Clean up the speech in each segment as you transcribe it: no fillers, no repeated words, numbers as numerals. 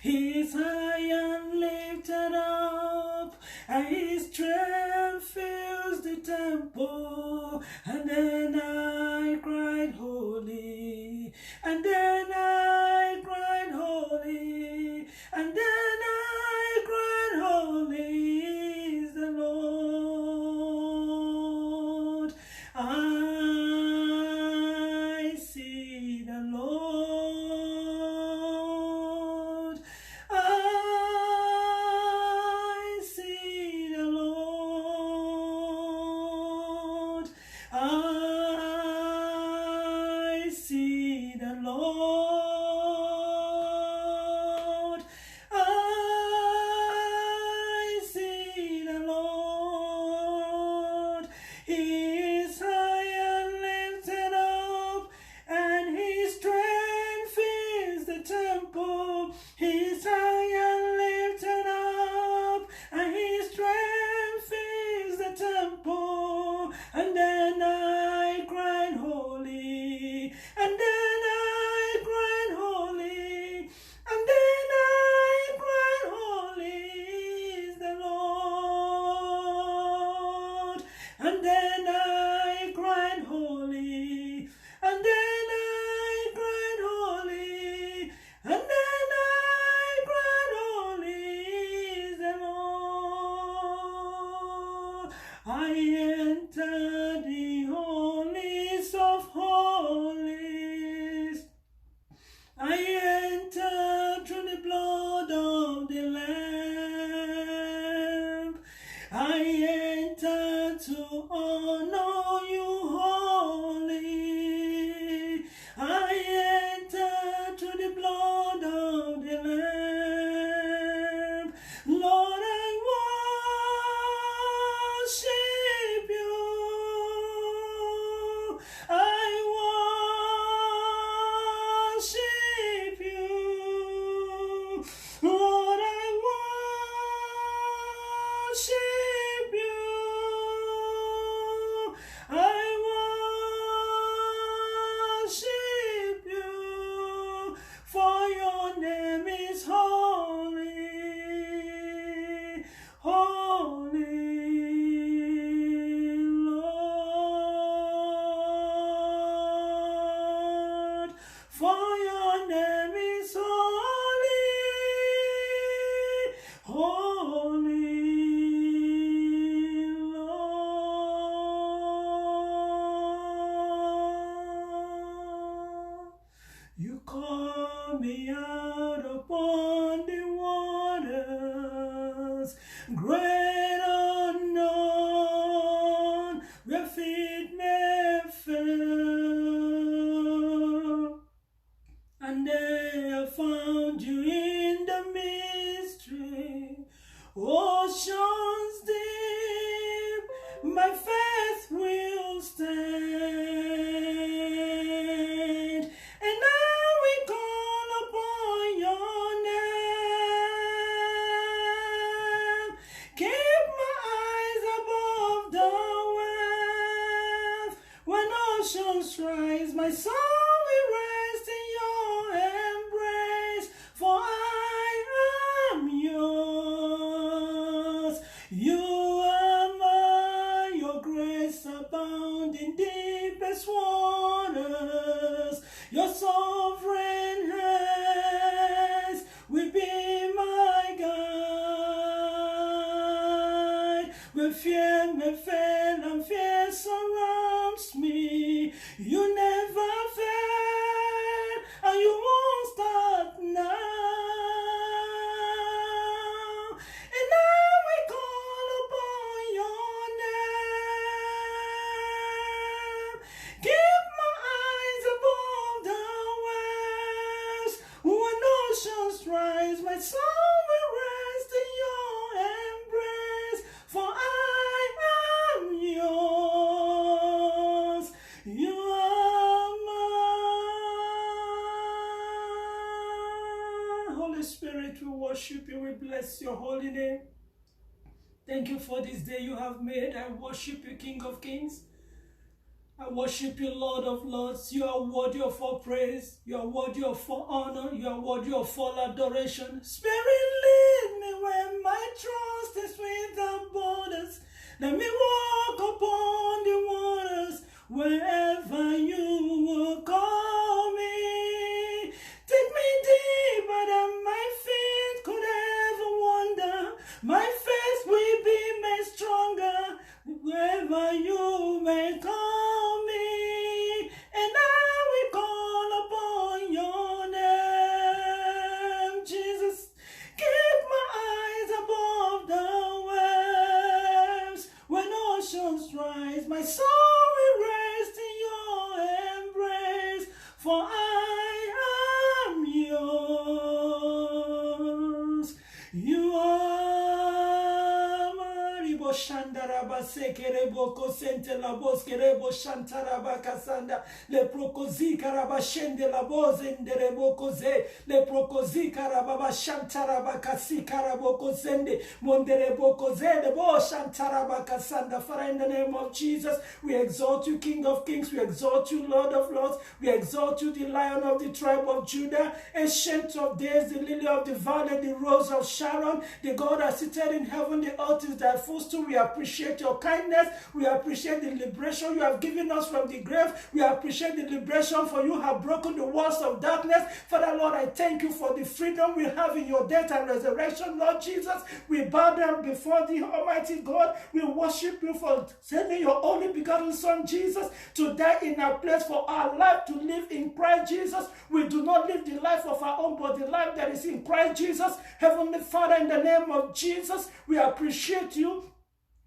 He is high and lifted up, and his strength fills the temple. And then I cried, holy. And then I cried, holy. And then I cried, holy is the Lord. I see the Lord. I see the Lord. I see the Lord. I see the Lord. He is high and lifted up, and his strength fills the temple. He is high and lifted up, and his strength fills the temple. And then I cried, holy. And then I cried, holy. And then I cried, holy is the Lord. And then I cried, holy. And then I cried, holy. And then I cried, holy is the Lord. I entered the holies of holies. I entered through the blood of the Lamb. I entered to honor you, holy. I entered through the blood of the Lamb. Lord, I worship you. I worship you. Lord, I worship you. I worship you. For your name is holy, holy, Lord. For your name is holy, holy, Lord. You call me out upon the waters, great unknown, where feet may fail. And there I found you in the mystery, oceans deep, my faith will stand. And now we call upon your name. Keep my eyes above the waves. When oceans rise, my soul will rest in your embrace. For I am yours. You are mine. Your grace abound in deepest waters. Your sovereign hands will be my guide. When fear may fail and fear surrounds me, you never fail and you won't start now. And now we call upon your name. Keep my eyes above the waves. When oceans rise, my soul will rest in your embrace. For I am yours. You are mine. Holy Spirit, we worship you. We bless your holy name. Thank you for this day you have made. I worship you, King of Kings. I worship you, Lord of Lords. You are worthy of all praise. You are worthy of all honor. You are worthy of all adoration. Spirit, lead me where my trust is without borders. Let me walk upon the waters wherever you will call me. Take me deeper than my feet could ever wander. My faith will be made stronger wherever you may call me. And I will call upon your name, Jesus. Keep my eyes above the waves. When oceans rise, my soul will rest in your embrace. For I am yours. You are Maribo Shandaraba Sekerebo Kosente Labos Kerebo Shantaraba Kasanda Le Prokozi Karabashende Labos Enderebo Koze Le Prokozi Karababa Shantaraba Kasi Karaboko Sende Monderebo Koze de Bo Shantaraba Kasanda. Father, in the name of Jesus, we exalt you, King of Kings, we exalt you, Lord of Lords, we exalt you, the Lion of the tribe of Judah, Ancient of Days, the Lily of the Valley, the Rose of Sharon, the God that seated in heaven, the earth is thy footstool. We appreciate your kindness. We appreciate the liberation you have given us from the grave. We appreciate the liberation, for you have broken the walls of darkness. Father, Lord, I thank you for the freedom we have in your death and resurrection, Lord Jesus. We bow down before the Almighty God. We worship you for sending your only begotten Son, Jesus, to die in our place for our life to live in Christ Jesus. We do not live the life of our own, but the life that is in Christ Jesus. Heavenly Father, in the name of Jesus, we appreciate you.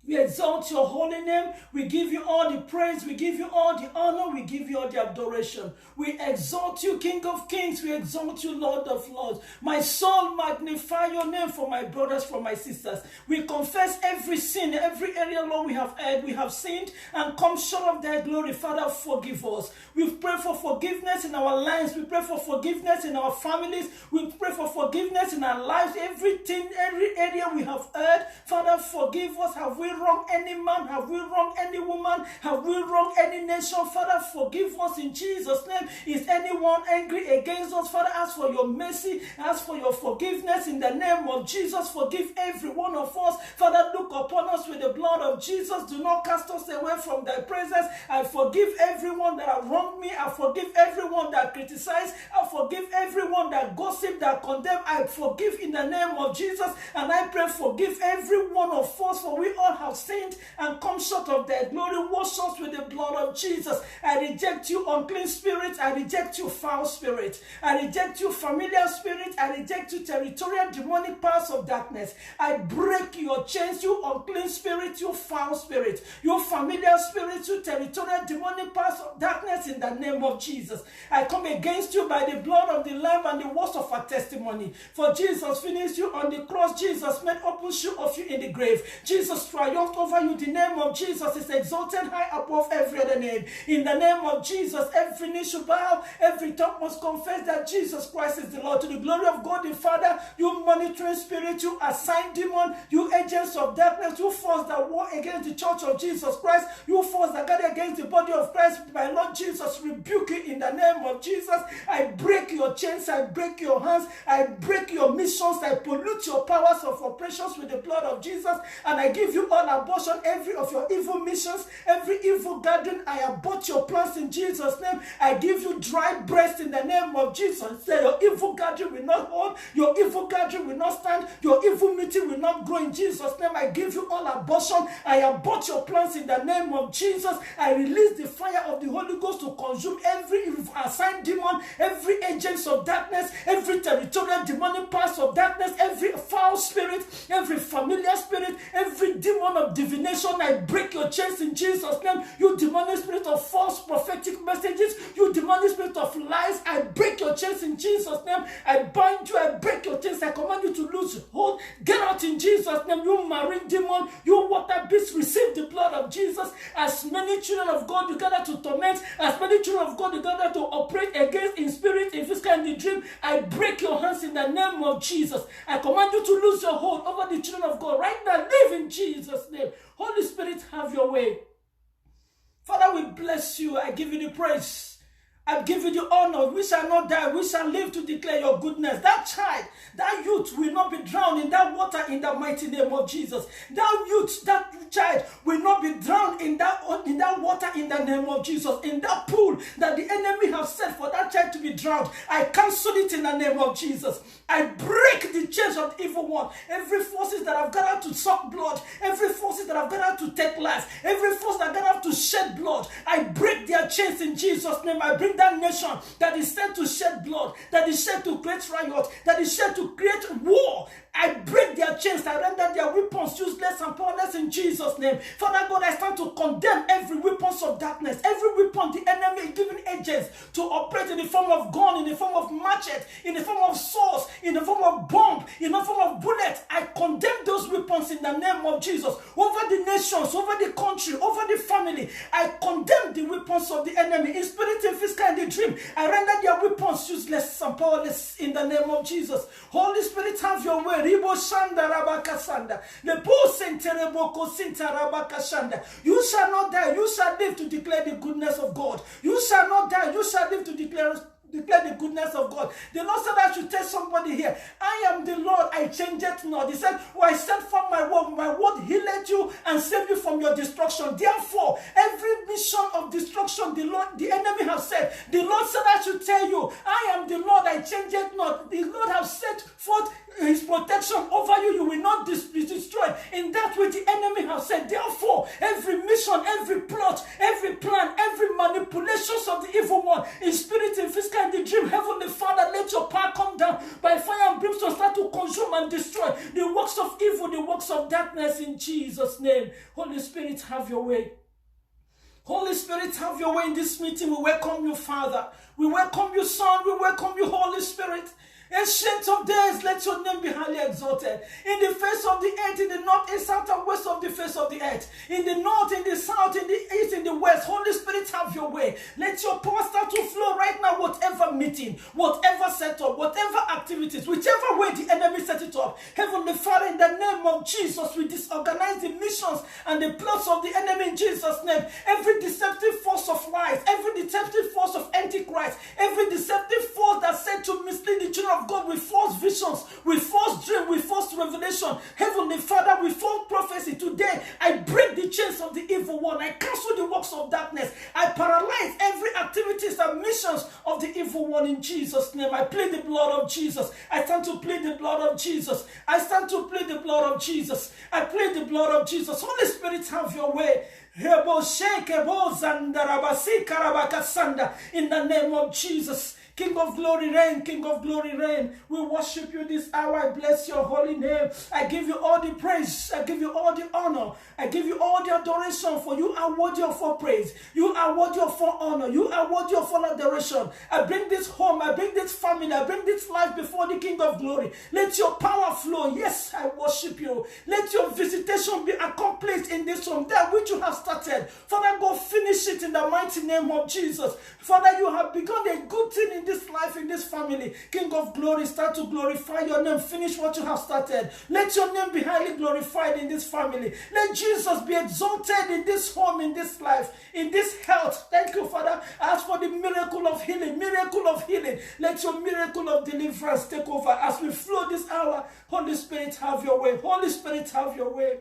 We exalt your holy name. We give you all the praise. We give you all the honor. We give you all the adoration. We exalt you, King of Kings. We exalt you, Lord of Lords. My soul magnify your name for my brothers, for my sisters. We confess every sin, every area, Lord, we have erred, we have sinned and come short of thy glory. Father, forgive us. We pray for forgiveness in our lives. We pray for forgiveness in our families. We pray for forgiveness in our lives. Everything, every area we have erred. Father, forgive us. Have we wronged any man? Have we wronged any woman? Have we wronged any nation? Father, forgive us in Jesus' name. Is anyone angry against us? Father, ask for your mercy. Ask for your forgiveness in the name of Jesus. Forgive every one of us. Father, look upon us with the blood of Jesus. Do not cast us away from thy presence. I forgive everyone that have wronged me. I forgive everyone that criticized. I forgive everyone that gossip, that condemn. I forgive in the name of Jesus. And I pray, forgive every one of us, for we all have sinned and come short of thy glory. Wash us with the blood of Jesus. I reject you, unclean spirit. I reject you, foul spirit. I reject you, familiar spirit. I reject you, territorial demonic powers of darkness. I break your chains, you unclean spirit, you foul spirit, you familiar spirit, you territorial demonic powers of darkness, in the name of Jesus. I come against you by the blood of the Lamb and the words of our testimony. For Jesus finished you on the cross. Jesus made open show of you in the grave. Jesus triumphed over you. The name of Jesus is exalted high above every other name. In the name of Jesus, every knee should bow, every tongue must confess that Jesus Christ is the Lord. To the glory of God the Father, you monitoring spirit, you assigned demon, you agents of darkness, you force that war against the church of Jesus Christ, you force that gather against the body of Christ, my Lord Jesus, rebuke you in the name of Jesus. I break your chains, I break your hands, I break your missions, I pollute your powers of operations with the blood of Jesus, and I give you all abortion, every of your evil missions, every evil gathering. I abort your plans in Jesus' name. I give you dry breast in the name of Jesus. Say your evil gathering will not hold, your evil gathering will not stand, your evil meeting will not grow in Jesus' name. I give you all abortion. I abort your plans in the name of Jesus. I release the fire of the Holy Ghost to consume every assigned demon, every agents of darkness, every territorial demonic powers of darkness, every foul spirit, every familiar spirit, every demon of divination. I break your chains in Jesus' name. You demonic spirit of false prophetic messages, you demonic spirit of lies, I break your chains in Jesus' name. I bind you, I break your chains. I command you to lose hold. Get out in Jesus' name. You marine demon, you water beast, receive the blood of Jesus. As many children of God you gather to torment, as many children of God you gather to operate against in spirit, in physical, in the dream, I break your hands in the name of Jesus. I command you to lose your hold over the children of God right now. Live in Jesus' name. Holy Spirit, have your way. Father, we bless you. I give you the praise. I give you the honor. We shall not die. We shall live to declare your goodness. That child, that youth will not be drowned in that water in the mighty name of Jesus. That youth, that child will not be drowned in that water in the name of Jesus. In that pool that the enemy has set for that child to be drowned. I cancel it in the name of Jesus. I break the chains of the evil one. Every forces that have gathered to suck blood. Every forces that have gathered to take life. Every force that gathered to shed blood. I break their chains in Jesus' name. I bring that nation that is sent to shed blood, that is sent to create riot, that is sent to create war. I break their chains. I render their weapons useless and powerless in Jesus' name. Father God, I stand to condemn every weapons of darkness, every weapon the enemy is giving agents to operate in the form of gun, in the form of machete, in the form of swords, in the form of bomb, in the form of bullets. I condemn those weapons in the name of Jesus over the nations, over the country, over the family. I condemn the weapons of the enemy in spirit, in physical, and the dream. I render their weapons useless and powerless in the name of Jesus. Holy Spirit, have your way. Ribo shanda rabaka sanda. Lepo sentereboko sinta rabaka shanda. You shall not die. You shall live to declare the goodness of God. You shall not die. You shall live to declare the goodness of God. The Lord said I should tell somebody here, I am the Lord, I change it not. He said, well, I sent from my word healed you and saved you from your destruction. Therefore, every mission of destruction the enemy has said, the Lord said I should tell you, I am the Lord, I change it not. The Lord has set forth his protection over you. You will not be destroyed in that which the enemy has said. Therefore, every mission, every plot, every plan, every manipulations of the evil one in spirit, in physical, in the dream, Heavenly Father, let your power come down by fire and brimstone, start to consume and destroy the works of evil, the works of darkness in Jesus' name. Holy Spirit, have your way. Holy Spirit, have your way in this meeting. We welcome you, Father. We welcome you, Son. We welcome you, Holy Spirit. Ancient of days, let your name be highly exalted. In the face of the earth, in the north, in south, and west of the face of the earth. In the north, in the south, in the east, in the west. Holy Spirit, have your way. Let your power start to flow right now. Whatever meeting, whatever setup, whatever activities, whichever way the enemy set it up. Heavenly Father, in the name of Jesus, we disorganize the missions and the plots of the enemy in Jesus' name. Every deceptive force of lies, every deceptive force of Antichrist, every deceptive force that's sent to mislead the children of God with false visions, with false dream, with false revelation. Heavenly Father, with false prophecy. Today, I break the chains of the evil one. I cancel the works of darkness. I paralyze every activities and missions of the evil one in Jesus' name. I plead the blood of Jesus. I stand to plead the blood of Jesus. I stand to plead the blood of Jesus. I plead the blood of Jesus. Holy Spirit, have your way. In the name of Jesus. King of glory reign, King of glory reign. We worship you this hour. I bless your holy name. I give you all the praise. I give you all the honor. I give you all the adoration, for you are worthy of all praise. You are worthy of all honor. You are worthy of all adoration. I bring this home. I bring this family. I bring this life before the King of glory. Let your power flow. Yes, I worship you. Let your visitation be accomplished in this home, that which you have started. Father, go finish it in the mighty name of Jesus. Father, you have begun a good thing in this life, in this family. King of glory, start to glorify your name. Finish what you have started. Let your name be highly glorified in this family. Let Jesus be exalted in this home, in this life, in this health. Thank you, Father. I ask for the miracle of healing. Miracle of healing. Let your miracle of deliverance take over as we flow this hour. Holy Spirit, have your way. Holy Spirit, have your way.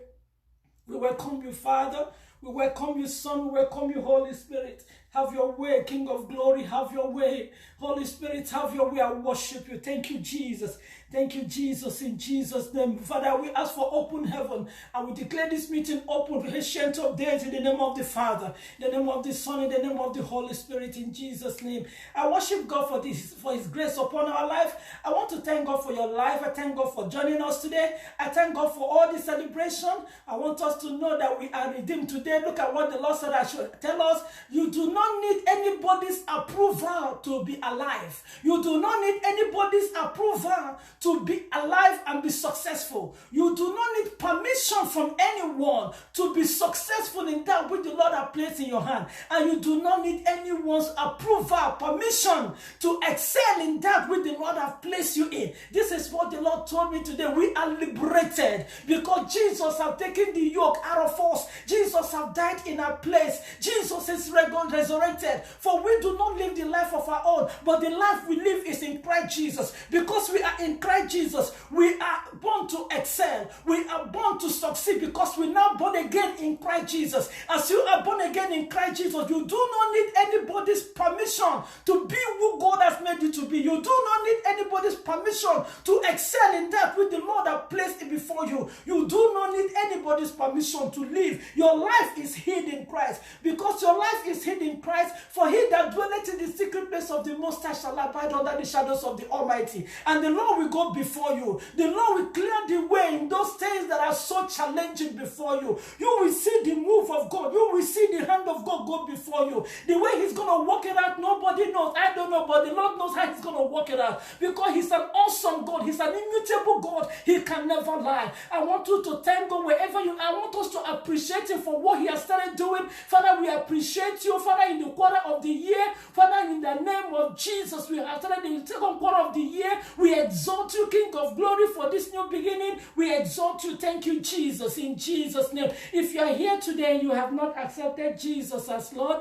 We welcome you, Father. We welcome you, Son. We welcome you, Holy Spirit. Have your way, King of glory. Have your way. Holy Spirit, have your way. I worship you. Thank you, Jesus. Thank you, Jesus, in Jesus' name. Father, we ask for open heaven, and we declare this meeting open, ancient of days, in the name of the Father, in the name of the Son, in the name of the Holy Spirit, in Jesus' name. I worship God for this, for his grace upon our life. I want to thank God for your life. I thank God for joining us today. I thank God for all the celebration. I want us to know that we are redeemed today. Look at what the Lord said I should tell us. You do not need anybody's approval to be alive. You do not need anybody's approval to be alive and be successful. You do not need permission permission from anyone to be successful in that which the Lord has placed in your hand. And you do not need anyone's approval, permission to excel in that which the Lord has placed you in. This is what the Lord told me today. We are liberated because Jesus has taken the yoke out of us. Jesus has died in our place. Jesus is resurrected. For we do not live the life of our own, but the life we live is in Christ Jesus. Because we are in Christ Jesus, we are born to excel. We are born to succeed because we are now born again in Christ Jesus. As you are born again in Christ Jesus, you do not need anybody's permission to be who God has made you to be. You do not need anybody's permission to excel in that which the Lord has placed before you. You do not need anybody's permission to live. Your life is hid in Christ. Because your life is hid in Christ, for he that dwelleth in the secret place of the Most High shall abide under the shadows of the Almighty. And the Lord will go before you. The Lord will clear the way in those things that are so challenging before you. You will see the move of God. You will see the hand of God go before you. The way he's going to work it out, nobody knows. I don't know, but the Lord knows how he's going to work it out. Because he's an awesome God. He's an immutable God. He can never lie. I want you to thank God wherever you are. I want us to appreciate him for what he has started doing. Father, we appreciate you. Father, in the quarter of the year, Father, in the name of Jesus, we have started in the second quarter of the year. We exalt you, King of glory, for this new beginning. We exalt you. Thank you, Jesus, in Jesus' name. If you are here today and you have not accepted Jesus as Lord,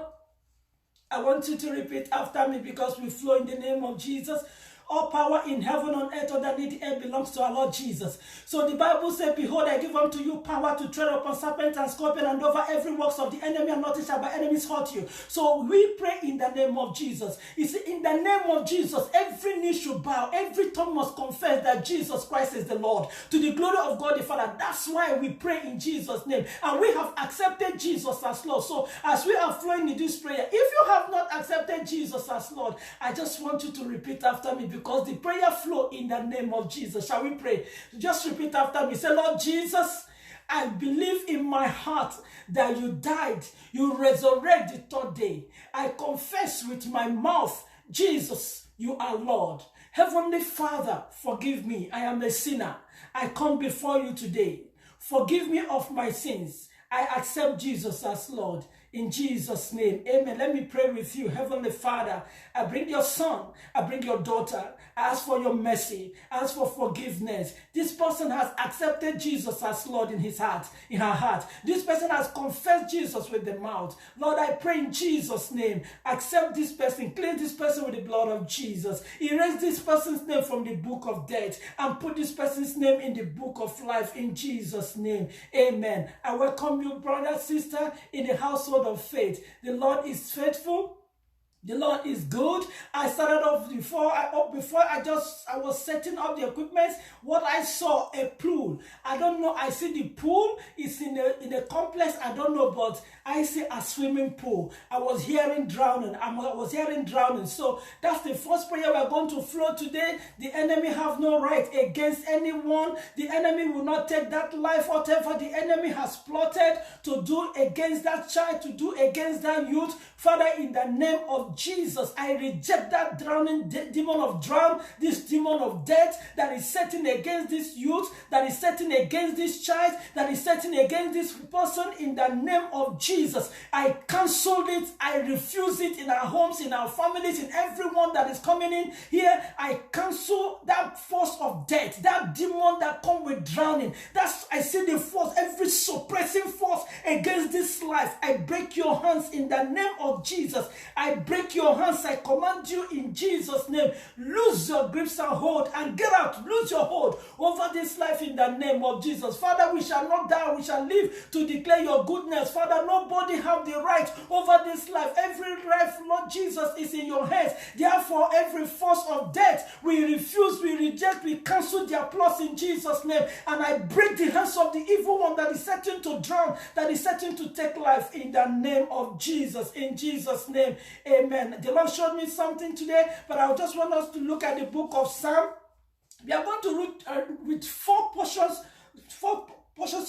I want you to repeat after me because we flow in the name of Jesus. All power in heaven and earth underneath the earth belongs to our Lord Jesus. So the Bible said, behold, I give unto you power to tread upon serpent and scorpion and over every works of the enemy, and nothing shall by enemies hurt you. So we pray in the name of Jesus. You see, in the name of Jesus, every knee should bow, every tongue must confess that Jesus Christ is the Lord, to the glory of God the Father. That's why we pray in Jesus' name. And we have accepted Jesus as Lord. So as we are flowing in this prayer, if you have not accepted Jesus as Lord, I just want you to repeat after me, because the prayer flow in the name of Jesus. Shall we pray? Just repeat after me. Say, Lord Jesus, I believe in my heart that you died, you resurrected the third day. I confess with my mouth, Jesus, you are Lord. Heavenly Father, forgive me. I am a sinner. I come before you today. Forgive me of my sins. I accept Jesus as Lord. In Jesus' name, amen. Let me pray with you. Heavenly Father, I bring your son, I bring your daughter. I ask for your mercy, I ask for forgiveness. This person has accepted Jesus as Lord in his heart, in her heart. This person has confessed Jesus with the mouth. Lord, I pray in Jesus' name, accept this person, cleanse this person with the blood of Jesus. Erase this person's name from the book of death and put this person's name in the book of life in Jesus' name. Amen. I welcome you, brother, sister, in the household of faith. The Lord is faithful. The Lord is good. I started off before I was setting up the equipment. What I saw, a pool. I don't know. I see the pool. It's in a complex. I don't know, but I see a swimming pool. I was hearing drowning. I was hearing drowning. So that's the first prayer we're going to flow today. The enemy have no right against anyone. The enemy will not take that life. Whatever the enemy has plotted to do against that child, to do against that youth, Father, in the name of Jesus, I reject that drowning demon of drown, this demon of death that is setting against this youth, that is setting against this child, that is setting against this person. In the name of Jesus, I cancel it. I refuse it in our homes, in our families, in everyone that is coming in here. I cancel that force of death, that demon that comes with drowning. I see the force, every suppressing force against this life. I break your hands in the name of Jesus. I break your hands. I command you in Jesus' name. Lose your grips and hold and get out. Lose your hold over this life in the name of Jesus. Father, we shall not die. We shall live to declare your goodness. Father, nobody have the right over this life. Every life, Lord Jesus, is in your hands. Therefore, every force of death, we refuse, we reject, we cancel their plots in Jesus' name. And I break the hands of the evil one that is setting to drown, that is setting to take life in the name of Jesus. In Jesus' name, amen. The Lord showed me something today, but I just want us to look at the book of Psalm. We are going to read with four portions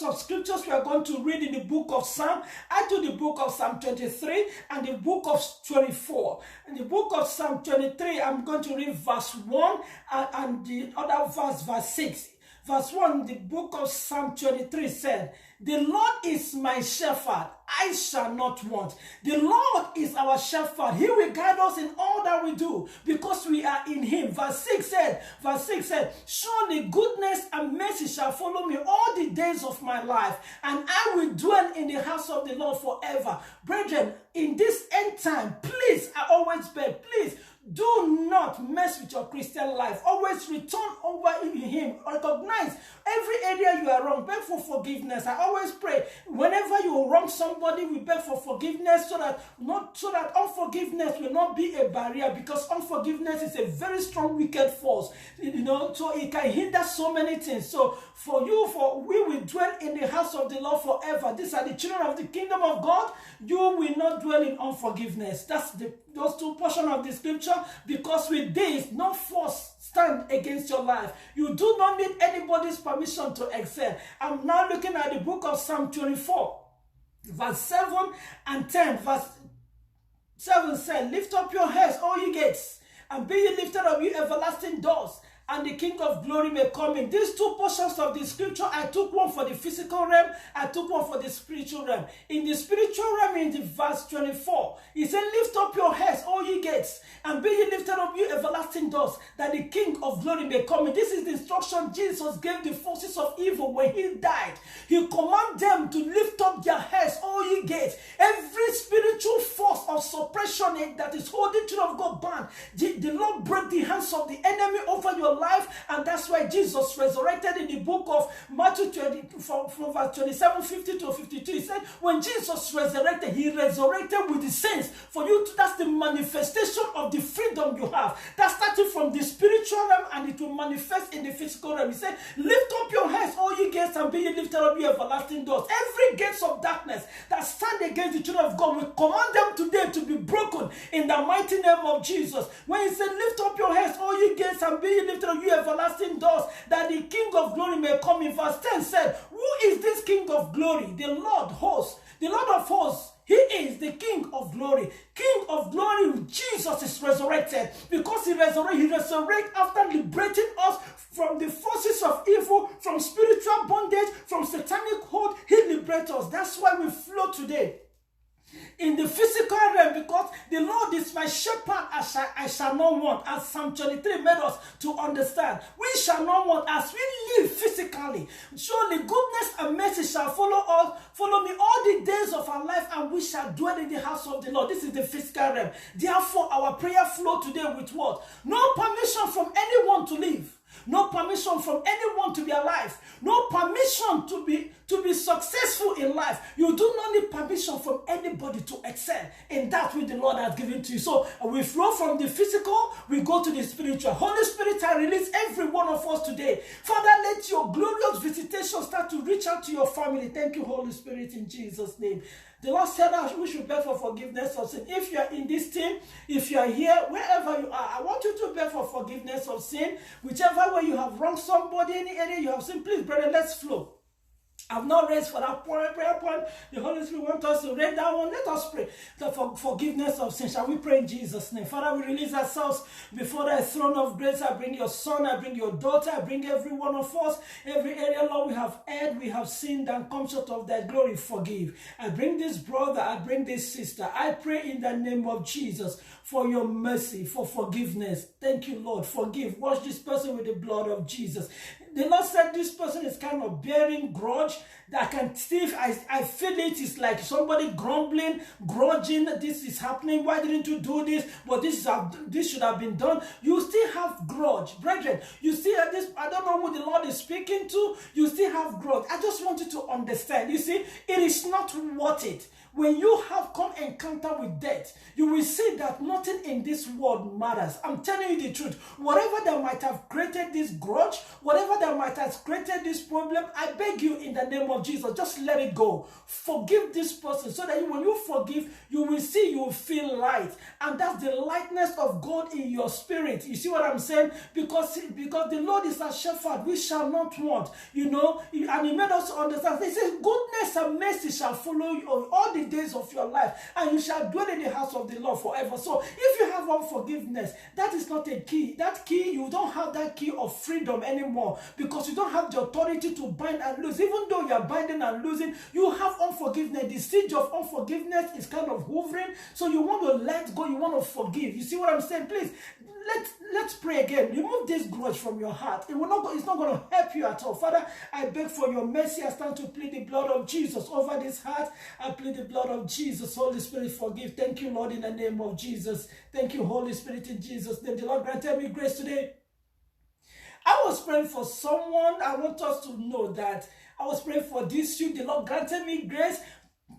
of scriptures we are going to read in the book of Psalm. I do the book of Psalm 23 and the book of 24. In the book of Psalm 23, I'm going to read verse 1 and the other verse 6. verse 1, the book of Psalm 23 said, the Lord is my shepherd, I shall not want. The Lord is our shepherd. He will guide us in all that we do because we are in him. Verse 6 said, surely goodness and mercy shall follow me all the days of my life, and I will dwell in the house of the Lord forever. Brethren, in this end time, please, I always beg, please, do not mess with your Christian life. Always return over in him. Recognize every area you are wrong. Beg for forgiveness. I always pray whenever you wrong somebody, we beg for forgiveness so that unforgiveness will not be a barrier, because unforgiveness is a very strong wicked force. So it can hinder so many things. So we will dwell in the house of the Lord forever. These are the children of the kingdom of God. You will not dwell in unforgiveness. That's those two portions of the scripture, because with this, no force stand against your life. You do not need anybody's permission to excel. I'm now looking at the book of Psalm 24, verse 7 and 10. Verse 7 said, lift up your heads, all ye gates, and be ye lifted up, you everlasting doors, and the King of glory may come in. These two portions of the scripture, I took one for the physical realm, I took one for the spiritual realm. In the spiritual realm, in the verse 24, he said, lift up your heads, all ye gates, and be ye lifted up, you everlasting doors, that the King of glory may come in. This is the instruction Jesus gave the forces of evil when he died. He commanded them to lift up their heads, all ye gates. Every spiritual force of suppression that is holding children of God bound, the Lord break the hands of the enemy over your life, and that's why Jesus resurrected in the book of Matthew 20, from verse 27, 50 to 52. He said, when Jesus resurrected, he resurrected with the saints for you. That's the manifestation of the freedom you have. That's starting from the spiritual realm, and it will manifest in the physical realm. He said, lift up your heads, all ye gates, and be ye lifted up, ye everlasting doors. Every gates of darkness that stand against the children of God, we command them today to be broken in the mighty name of Jesus. When he said, lift up your heads, all ye gates, and be ye lifted up, you everlasting doors, that the King of glory may come in. Verse 10 said, who is this King of glory? The Lord hosts, the Lord of hosts. He is the King of glory. King of glory, Jesus is resurrected. Because he resurrected after liberating us from the forces of evil, from spiritual bondage, from satanic hold. He liberates us. That's why we flow today in the physical realm, because the Lord is my shepherd, I shall not want. As Psalm 23 made us to understand, we shall not want as we live physically. Surely goodness and mercy shall follow me all the days of our life, and we shall dwell in the house of the Lord. This is the physical realm. Therefore, our prayer flow today with what? No permission from anyone to live. No permission from anyone to be alive. No permission to be successful in life. You do not need permission from anybody to excel in that which the Lord has given to you. So we flow from the physical, we go to the spiritual. Holy Spirit, I release every one of us today. Father, let your glorious visitation start to reach out to your family. Thank you, Holy Spirit, in Jesus' name. The Lord said that we should beg for forgiveness of sin. If you are in this team, if you are here, wherever you are, I want you to beg for forgiveness of sin. Whichever way you have wronged somebody, any area you have sinned, please, brother, let's flow. I've not raised for that prayer point. The Holy Spirit wants us to read that one. Let us pray for forgiveness of sin. Shall we pray in Jesus' name? Father, we release ourselves before thy throne of grace. I bring your son, I bring your daughter, I bring every one of us, every area, Lord, we have erred, we have sinned and come short of thy glory. Forgive. I bring this brother, I bring this sister. I pray in the name of Jesus for your mercy, for forgiveness. Thank you, Lord. Forgive. Wash this person with the blood of Jesus. The Lord said this person is kind of bearing grudge that can still, I feel it is like somebody grumbling, grudging, this is happening, why didn't you do this? But this should have been done. You still have grudge. Brethren, you see this, I don't know who the Lord is speaking to, you still have grudge. I just want you to understand, you see, it is not worth it. When you have come encounter with death, you will see that nothing in this world matters. I'm telling you the truth. Whatever that might have created this grudge, whatever that might have created this problem, I beg you in the name of Jesus, just let it go. Forgive this person so that when you forgive, you will see, you will feel light. And that's the lightness of God in your spirit. You see what I'm saying? Because the Lord is our shepherd, we shall not want, you know. And he made us understand. He says, goodness and mercy mercy shall follow you all the days of your life, and you shall dwell in the house of the Lord forever. So if you have unforgiveness, that is not a key. That key, you don't have that key of freedom anymore, because you don't have the authority to bind and loose. Even though you are binding and losing, you have unforgiveness. The siege of unforgiveness is kind of hovering, so you want to let go, you want to forgive. You see what I'm saying? Please, let's pray again. Remove this grudge from your heart. It's not going to help you at all. Father, I beg for your mercy. I stand to plead the blood of Jesus over this heart. I plead the blood of Jesus. Holy Spirit, forgive. Thank you, Lord, in the name of Jesus. Thank you, Holy Spirit, in Jesus' name. The Lord granted me grace today. I was praying for someone. I want us to know that I was praying for this youth. The Lord granted me grace.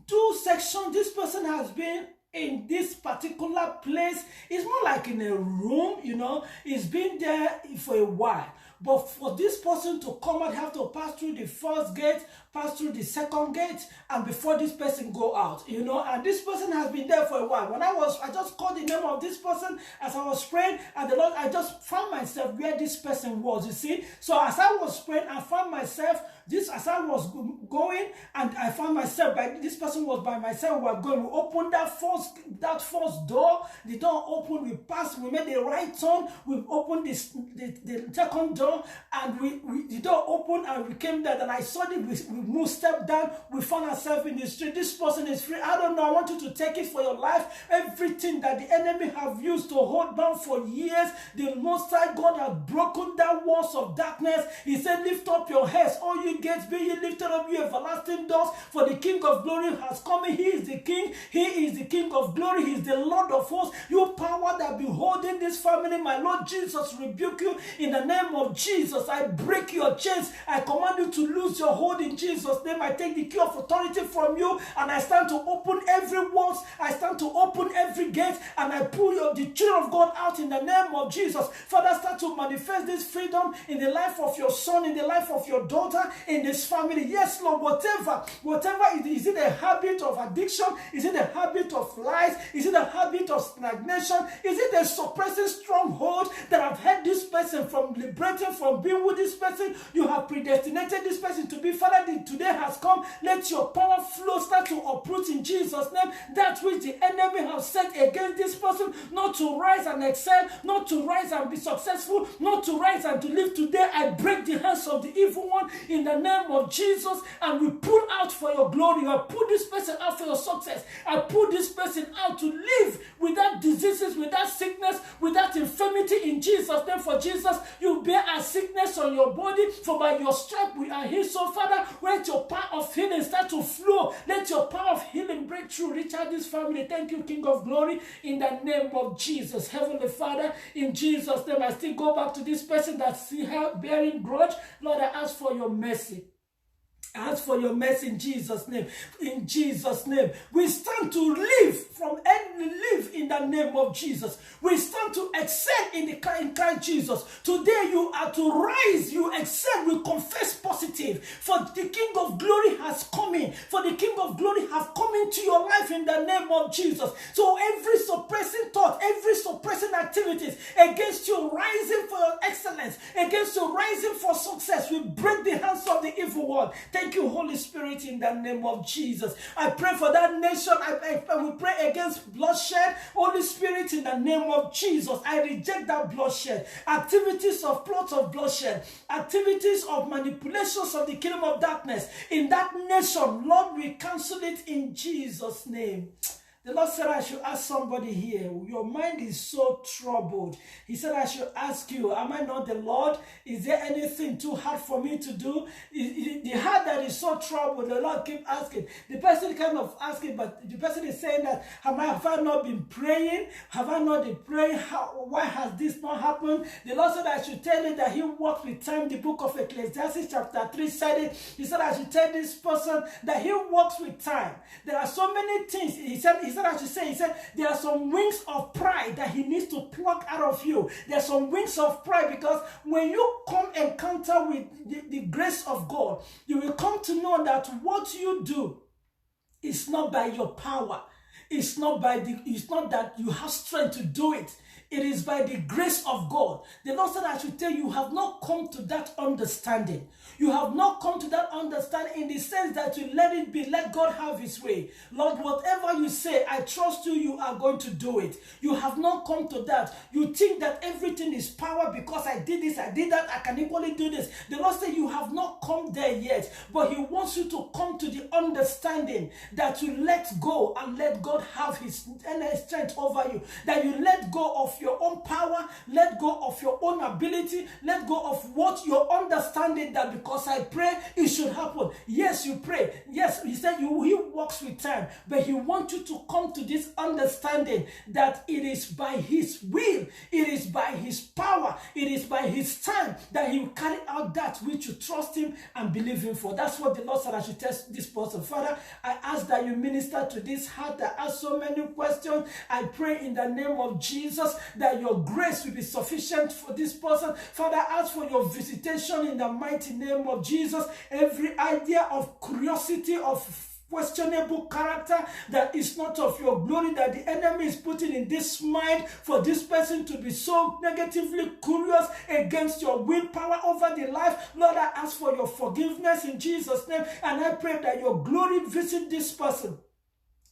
2 sections. This person has been in this particular place. It's more like in a room, you know. It's been there for a while. But for this person to come out, have to pass through the first gate, pass through the second gate, and before this person go out, you know. And this person has been there for a while. When I just called the name of this person as I was praying, and the Lord, I just found myself where this person was, you see. So as I was praying, I found myself, as I was going, and I found myself, this person was by myself, we were going, we opened that first door, the door opened, we passed, we made the right turn, we opened the second door, and the door opened, and we came there, and I saw it, we moved, step down, we found ourselves in the street. This person is free. I don't know, I want you to take it for your life. Everything that the enemy have used to hold down for years, the Most High God has broken down walls of darkness. He said, lift up your heads, all you gates, be ye lifted up, you everlasting doors, for the King of glory has come. He is the King. He is the King of glory. He is the Lord of hosts. You power that be holding this family, my Lord Jesus, rebuke you in the name of Jesus. I break your chains. I command you to lose your hold in Jesus' name. I take the key of authority from you, and I stand to open every walls. I stand to open every gate, and I pull the children of God out in the name of Jesus. Father, start to manifest this freedom in the life of your son, in the life of your daughter, in this family. Yes, Lord, whatever is it a habit of addiction? Is it a habit of lies? Is it a habit of stagnation? Is it a suppressing stronghold that have held this person from liberating, from being with this person? You have predestinated this person to be. Father, today has come. Let your power flow, start to uproot in Jesus' name that which the enemy has set against this person, not to rise and excel, not to rise and be successful, not to rise and to live today. I break the hands of the evil one in the name of Jesus, and we pull out for your glory. I pull this person out for your success. I pull this person out to live without diseases, without sickness, without infirmity in Jesus' name. For Jesus, you bear a sickness on your body, for by your stripe we are healed. So Father, let your power of healing start to flow. Let your power of healing break through, reach out this family. Thank you, King of glory, in the name of Jesus. Heavenly Father, in Jesus' name, I still go back to this person that's still bearing grudge. Lord, I ask for your mercy. Ask for your mercy in Jesus' name. In Jesus' name. We stand to live in the name of Jesus. We stand to excel in Christ Jesus. Today you are to rise. You excel. We confess positive. For the King of glory has come in. For the King of glory has come into your life in the name of Jesus. So every suppressing thought, every suppressing activities against you rising for your excellence, against you rising for success, we break the hands of the evil one. Thank you, Holy Spirit, in the name of Jesus. I pray for that nation. We pray against bloodshed. Holy Spirit, in the name of Jesus, I reject that bloodshed. Activities of plots of bloodshed, activities of manipulations of the kingdom of darkness in that nation, Lord, we cancel it in Jesus' name. The Lord said I should ask somebody here, your mind is so troubled. He said I should ask you, am I not the Lord? Is there anything too hard for me to do? The heart that is so troubled, the Lord keep asking. The person kind of asking, but the person is saying that, have I not been praying? Have I not been praying? Why has this not happened? The Lord said I should tell you that he works with time. The book of Ecclesiastes chapter 3 said it. He said I should tell this person that he works with time. There are so many things. He said there are some wings of pride that he needs to pluck out of you. There are some wings of pride, because when you come encounter with the grace of God, you will come to know that what you do is not by your power. It's not that you have strength to do it. It is by the grace of God. The Lord said, I should tell you, you have not come to that understanding. You have not come to that understanding in the sense that you let it be, let God have his way. Lord, whatever you say, I trust you, you are going to do it. You have not come to that. You think that everything is power because I did this, I did that, I can equally do this. The Lord said, you have not come there yet, but he wants you to come to the understanding that you let go and let God have his strength over you. That you let go of your own power, let go of your own ability, let go of what your understanding that because I pray, it should happen. Yes, you pray. Yes, he said he works with time, but he wants you to come to this understanding that it is by his will, it is by his power, it is by his time that he will carry out that which you trust him and believe him for. That's what the Lord said I should test this person. Father, I ask that you minister to this heart that has so many questions. I pray in the name of Jesus that your grace will be sufficient for this person. Father, I ask for your visitation in the mighty name of Jesus. Every idea of curiosity, of questionable character that is not of your glory, that the enemy is putting in this mind for this person to be so negatively curious against your willpower over the life. Lord, I ask for your forgiveness in Jesus' name, and I pray that your glory visit this person.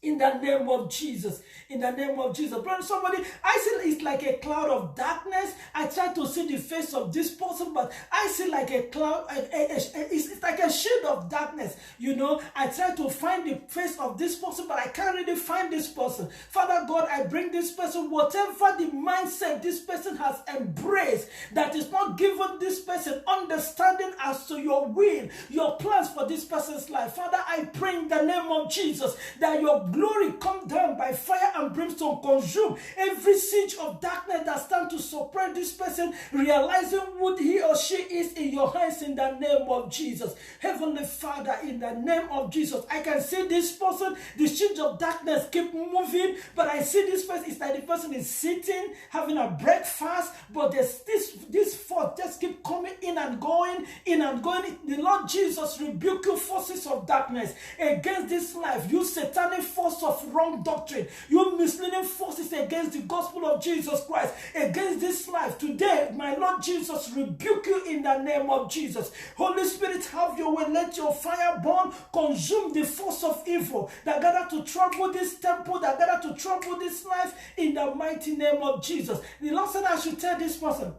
In the name of Jesus. In the name of Jesus. Brother, somebody, I see it's like a cloud of darkness. I try to see the face of this person, but I see like a cloud, it's like a shade of darkness. You know, I try to find the face of this person, but I can't really find this person. Father God, I bring this person, whatever the mindset this person has embraced, that is not given this person understanding as to your will, your plans for this person's life. Father, I pray in the name of Jesus that your glory come down by fire and brimstone, consume every siege of darkness that stand to suppress this person, realizing who he or she is in your hands in the name of Jesus. Heavenly Father, in the name of Jesus, I can see this person, the siege of darkness keep moving, but I see this person, it's like the person is sitting, having a breakfast, but there's this force just keep coming in and going, in and going. The Lord Jesus rebuke you forces of darkness against this life, you satanic force of wrong doctrine, you misleading forces against the gospel of Jesus Christ, against this life. Today, my Lord Jesus, rebuke you in the name of Jesus. Holy Spirit, have your way. Let your fire burn, consume the force of evil that gather to trouble this temple, that gather to trouble this life in the mighty name of Jesus. The Lord said I should tell this person,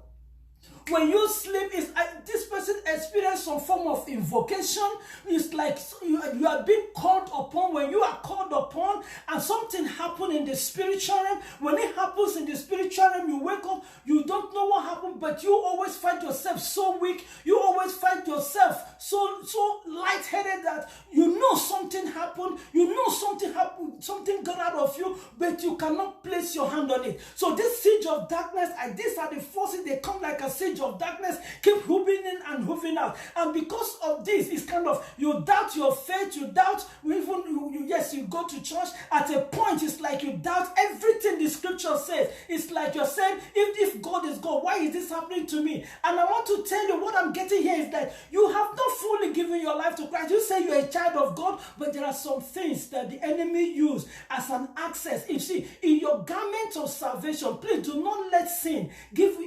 when you sleep, this person experienced some form of invocation. It's like you are being called upon. When you are called upon and something happened in the spiritual realm, when it happens in the spiritual realm, you wake up, you don't know what happened, but you always find yourself so weak. You always find yourself so lightheaded that you know something happened. You know something happened, something got out of you, but you cannot place your hand on it. So this siege of darkness, these are the forces, they come like a siege of darkness, keep hooving in and hooving out. And because of this, it's kind of, you doubt your faith, you doubt, yes, you go to church. At a point, it's like you doubt everything the scripture says. It's like you're saying, if God is God, why is this happening to me? And I want to tell you, what I'm getting here is that you have not fully given your life to Christ. You say you're a child of God, but there are some things that the enemy use as an access. You see, in your garment of salvation, please do not let sin give,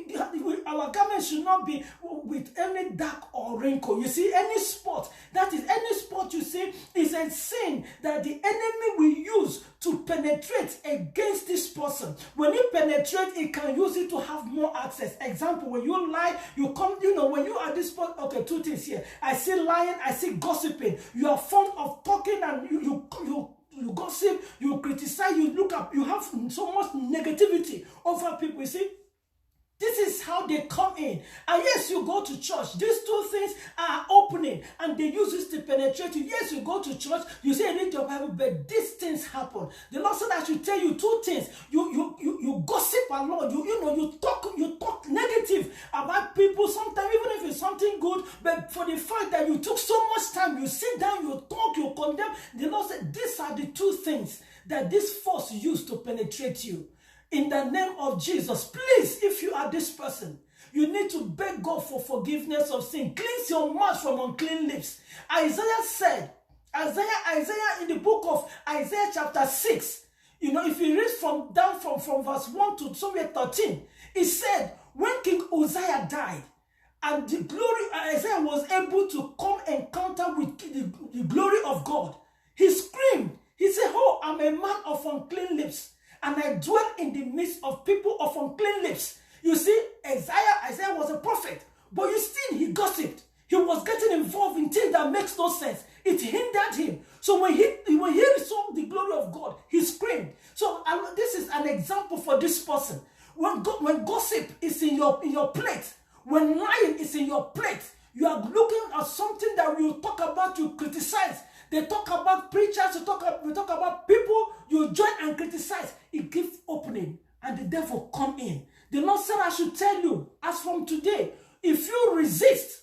our garment should not be with any dark or wrinkle. You see, any spot, that is any spot you see, is a sin that the enemy will use to penetrate against this person. When it penetrates, it can use it to have more access. Example, when you lie, you come, when you are this spot, okay, two things here. I see lying, I see gossiping. You are fond of talking and you gossip, you criticize, you look up, you have so much negativity over people, you see. This is how they come in. And yes, you go to church. These two things are opening and they use this to penetrate you. Yes, you go to church, you say you read your Bible, but these things happen. The Lord said I should tell you two things. You gossip a lot. You talk negative about people sometimes, even if it's something good, but for the fact that you took so much time, you sit down, you talk, you condemn. The Lord said these are the two things that this force used to penetrate you. In the name of Jesus, please, if you are this person, you need to beg God for forgiveness of sin. Cleanse your mouth from unclean lips. Isaiah said, Isaiah in the book of Isaiah chapter 6, You know, if you read from verse 1 to somewhere 13, it said, when King Uzziah died, and the glory, Isaiah was able to come encounter with the glory of God, he screamed. He said, oh, I'm a man of unclean lips, and I dwell in the midst of people of unclean lips. You see, Isaiah was a prophet, but you see, he gossiped. He was getting involved in things that makes no sense. It hindered him. So when he saw the glory of God, he screamed. So this is an example for this person. When gossip is in your plate, when lying is in your plate, you are looking at something that we will talk about, you criticize. They talk about preachers, we talk about people, you join and criticize. It gives opening, and the devil come in. The Lord said, I should tell you, as from today, if you resist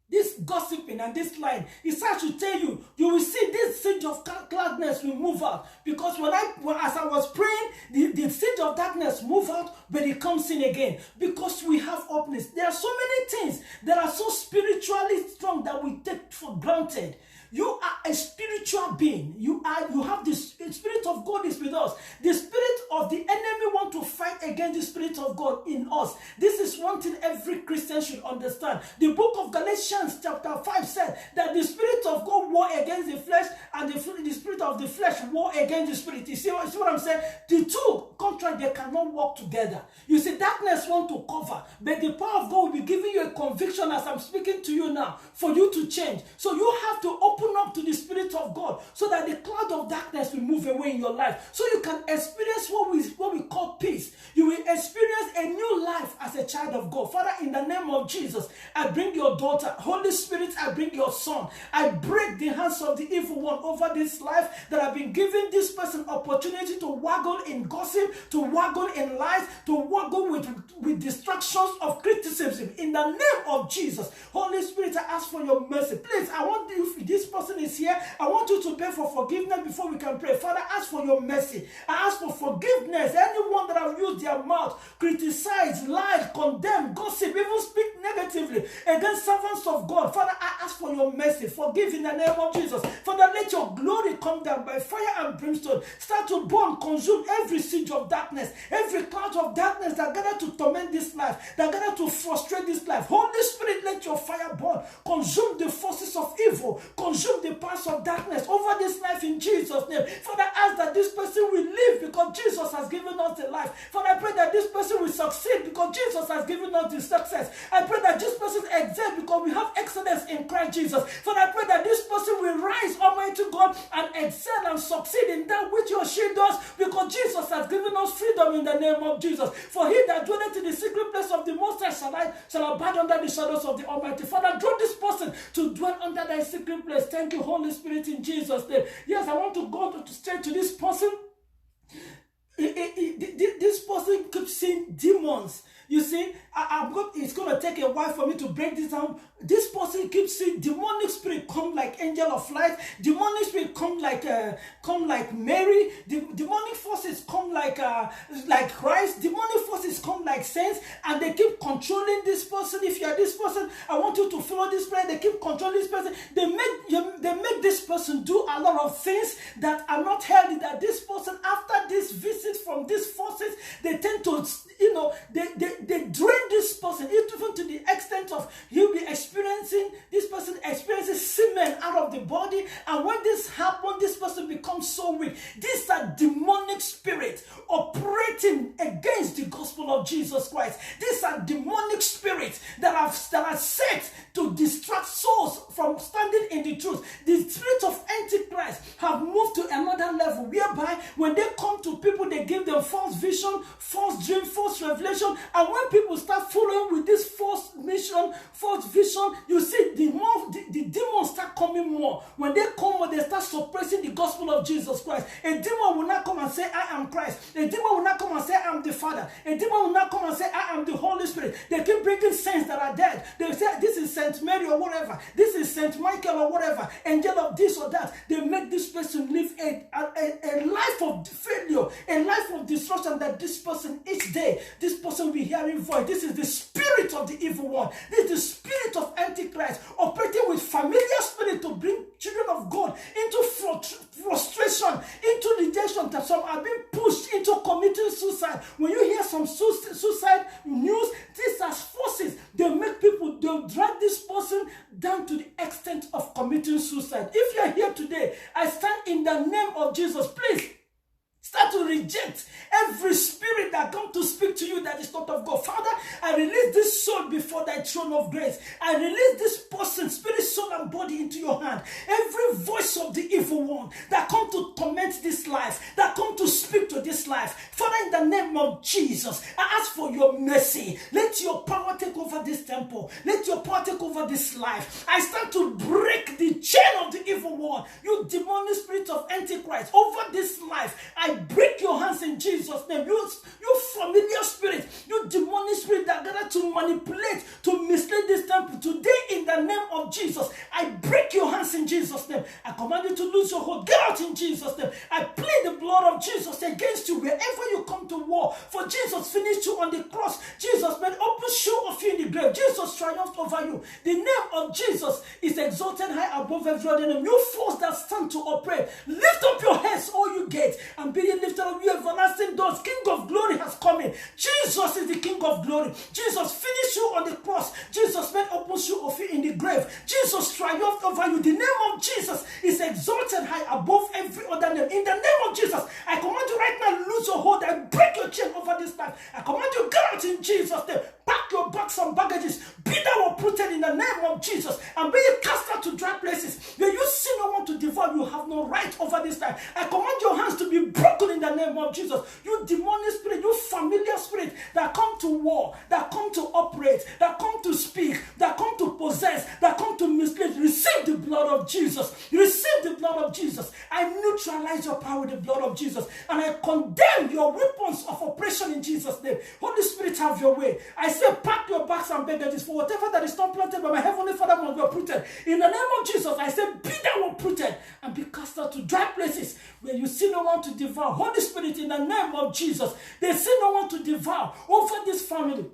this gossiping and this lying, he said, I should tell you, you will see this siege of gladness will move out. Because as I was praying, the siege of darkness move out, but it comes in again. Because we have openness. There are so many things that are so spiritually strong that we take for granted. You are a spiritual being. You have the Spirit of God is with us. The spirit of the enemy want to fight against the Spirit of God in us. This is one thing every Christian should understand. The book of Galatians chapter 5 said that the Spirit of God war against the flesh, and the spirit of the flesh war against the Spirit. You see what I'm saying? The two contract, they cannot work together. You see, darkness want to cover, but the power of God will be giving you a conviction as I'm speaking to you now for you to change. So you have to open up to the Spirit of God so that the cloud of darkness will move away in your life, so you can experience what we call peace. You will experience a new life as a child of God. Father, in the name of Jesus, I bring your daughter. Holy Spirit, I bring your son. I break the hands of the evil one over this life that have been giving this person opportunity to waggle in gossip, to waggle in lies, to waggle with distractions of criticism. In the name of Jesus, Holy Spirit, I ask for your mercy. Please, I want you, if this person is here, I want you to pray for forgiveness before we can pray. Father, ask for your mercy. I ask for forgiveness. Anyone that have used their mouth, criticize, lie, condemn, gossip, even speak negatively against servants of God, Father, I ask for your mercy. Forgive in the name of Jesus. Father, let your glory come down by fire and brimstone. Start to burn, consume every siege of darkness, every cloud of darkness that gather to torment this life, that gather to frustrate this life. Holy Spirit, let your fire burn. Consume the forces of evil. Consume the powers of darkness over this life in Jesus' name. Father, ask that this person will live because Jesus has given us the life. Father, I pray that this person will succeed because Jesus has given us the success. I pray that this person excel because we have excellence in Christ Jesus. Father, I pray that this person will rise, Almighty God, and excel and succeed in that which your she does because Jesus has given us freedom in the name of Jesus. For he that dwelleth in the secret place of the Most High shall abide under the shadows of the Almighty. Father, draw this person to dwell under thy secret place. Thank you, Holy Spirit, in Jesus' name. Yes, I want to go straight to this person. This person keeps seeing demons. You see, it's going to take a while for me to break this down. This person keeps seeing demonic spirit come like angel of light. Demonic spirit come like Mary. Demonic forces come like Christ. Demonic forces come like saints, and they keep controlling this person. If you are this person, I want you to follow this prayer. They keep controlling this person. They make this person do a lot of things that are not healthy. That this person, after this visit from these forces, they tend to, they drain this person, even to the extent of this person experiences semen out of the body. And when this happens, this person becomes so weak. These are demonic spirits operating against the gospel of Jesus Christ. These are demonic spirits that are set to distract souls from standing in the truth. The spirit of Antichrist have moved to another level, whereby when they come to people, they give them false vision, false dream, false revelation. And when people start following with this false mission, false vision, you see the demons start coming more. When they come, they start suppressing the gospel of Jesus Christ. A demon will not come and say, I am Christ. A demon will not come and say, I am the Father. A demon will not come and say, I am the Holy Spirit. They keep bringing saints that are dead. They say, this is Saint Mary or whatever. This is Saint Michael or whatever. Angel of this or that. They make this person live a life of failure, a life of destruction, that this person, each day, this person will be hearing voice. This is the spirit of the evil one. This is the spirit of Antichrist operating with familiar spirit to bring children of God into frustration, into rejection, that some are being pushed into committing suicide. When you hear some suicide news, these are forces. They make people, they'll drag this person down to the extent of committing suicide. If you're here today, I stand in the name of Jesus. Please start to reject every spirit that comes to speak to you that is not of God. Father, I release this soul before thy throne of grace. I release this person, spirit, soul, and body into your hand. Every voice of the evil one that come to torment this life, that come to speak to this life, Father, in the name of Jesus, I ask for your mercy. Let your power take over this temple. Let your power take over this life. I start to break the chain of the evil one. You demonic spirit of Antichrist over this life. I break your hands in Jesus' name. You familiar spirit, you demonic spirit that gather to manipulate, to mislead this temple. Today, in the name of Jesus, I break your hands in Jesus' name. I command you to lose your hold. Get out in Jesus' name. I plead the blood of Jesus against you wherever you come to war. For Jesus finished you on the cross. Jesus made open show of you in the grave. Jesus triumphed over you. The name of Jesus is exalted high above every other name. You force that stand to operate. Lift up your heads, all you gates, and be lifted up, you everlasting doors. King of glory has come in. Jesus is the King of glory. Jesus finished you on the cross. Jesus made open show of you in the grave. Jesus triumphed over you. The name of Jesus is exalted high above every other name. In the name of Jesus, I command you right now, lose your hold and break your chain over this life. I command you, get out in Jesus' name. Pack your bags and baggages. Be thou uprooted in the name of Jesus, and be cast out to dry places. Where you see no one to devour, you have no right over this time. I command your hands to be broken in the name of Jesus. You demonic spirit, you familiar spirit that come to war, that come to operate, that come to speak, that come to possess, that come to mislead, receive the blood of Jesus. Receive the blood of Jesus. I neutralize your power with the blood of Jesus, and I condemn your weapons of oppression in Jesus' name. Holy Spirit, have your way. I say, pack your bags and baggages, for whatever that is not planted by my heavenly Father must be uprooted. In the name of Jesus, I say, be thou uprooted and be cast out to dry places where you see no one to devour. Holy Spirit, in the name of Jesus, they see no one to devour over this family,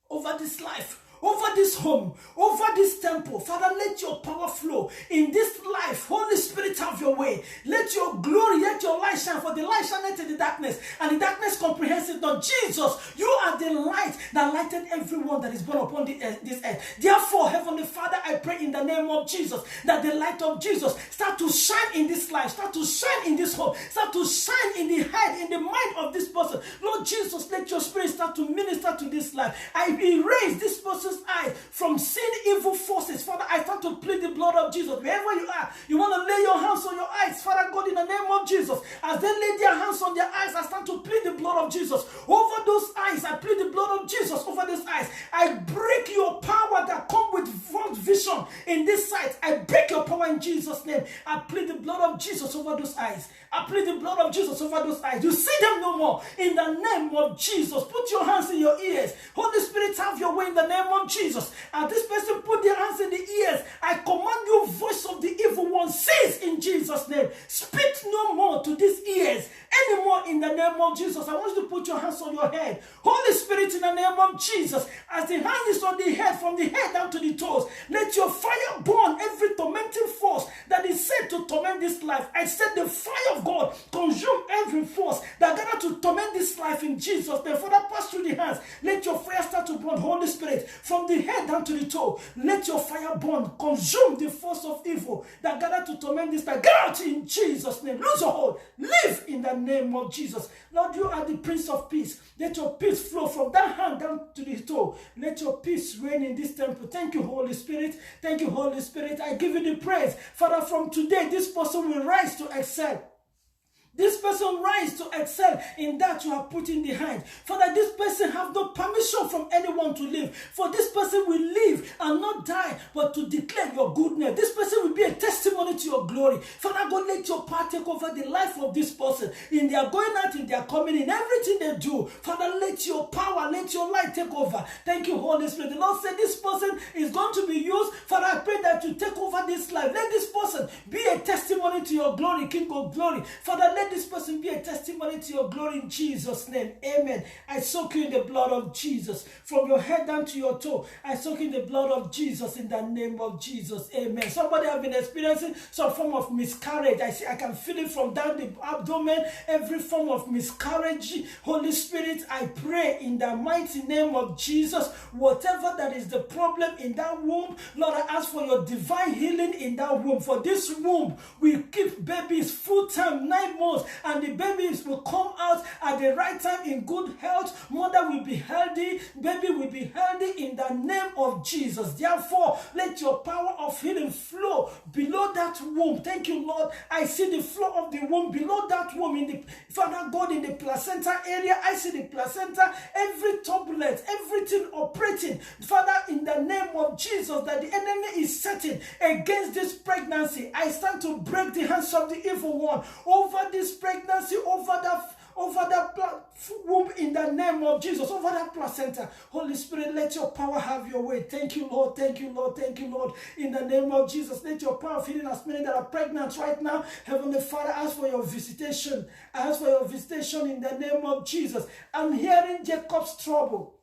over this life, over this home, over this temple. Father, let your power flow in this life. Holy Spirit, have your way. Let your glory, let your light shine, for the light shineth in the darkness, and the darkness comprehends it not. Jesus, you are the light that lighted everyone that is born upon this earth. Therefore, Heavenly Father, I pray in the name of Jesus that the light of Jesus start to shine in this life, start to shine in this home, start to shine in the head, in the mind of this person. Lord Jesus, let your spirit start to minister to this life. I erase this person's eyes from seeing evil forces. Father, I start to plead the blood of Jesus. Wherever you are, you want to lay your hands on your eyes. Father God, in the name of Jesus, as they lay their hands on their eyes, I start to plead the blood of Jesus over those eyes. I plead the blood of Jesus over these eyes. I break your power that come with false vision in this sight. I break your power in Jesus' name. I plead the blood of Jesus over those eyes. I plead the blood of Jesus over those eyes. You see them no more. In the name of Jesus, put your hands in your ears. Holy Spirit, have your way in the name of Jesus. As this person put their hands in the ears, I command you, voice of the evil one, cease in Jesus' name. Speak no more to these ears anymore in the name of Jesus. I want you to put your hands on your head. Holy Spirit, in the name of Jesus, as the hand is on the head, from the head down to the toes, let your fire burn every tormenting force that is set to torment this life. I said the fire of God consume every force that gather to torment this life in Jesus' name. Father, pass through the hands. Let your fire start to burn. Holy Spirit, from the head down to the toe, let your fire burn. Consume the force of evil that gather to torment this life. Get out in Jesus' name. Lose your hold. Live in the name of Jesus. Lord, you are the Prince of Peace. Let your peace flow from that hand down to the toe. Let your peace reign in this temple. Thank you, Holy Spirit. Thank you, Holy Spirit. I give you the praise. Father, from today, this person will rise to excel. This person rise to excel in that you have put in the hand. Father, this person have no permission from anyone to live. For this person will live and not die, but to declare your goodness. This person will be a testimony to your glory. Father God, let your power take over the life of this person. In their going out, in their coming, in everything they do. Father, let your power, let your light take over. Thank you, Holy Spirit. The Lord said this person is going to be used. Father, I pray that you take over this life. Let this person be a testimony to your glory, King of glory. Father, let this person be a testimony to your glory in Jesus' name. Amen. I soak you in the blood of Jesus. From your head down to your toe, I soak you in the blood of Jesus in the name of Jesus. Amen. Somebody have been experiencing some form of miscarriage. I can feel it from down the abdomen, every form of miscarriage. Holy Spirit, I pray in the mighty name of Jesus, whatever that is the problem in that womb, Lord, I ask for your divine healing in that womb. For this womb will keep babies full time, 9 months, and the babies will come out at the right time in good health. Mother will be healthy, baby will be healthy in the name of Jesus. Therefore, let your power of healing flow below that womb. Thank you, Lord. I see the flow of the womb below that womb in the Father God in the placenta area. I see the placenta, every turbulence, everything operating, Father, in the name of Jesus, that the enemy is setting against this pregnancy. I stand to break the hands of the evil one over this pregnancy, over that womb in the name of Jesus, over that placenta. Holy Spirit, let your power have your way. Thank you, Lord. Thank you, Lord. Thank you, Lord. In the name of Jesus, let your power fill in as many that are pregnant right now. Heavenly Father, ask for your visitation. I ask for your visitation in the name of Jesus. I'm hearing Jacob's trouble.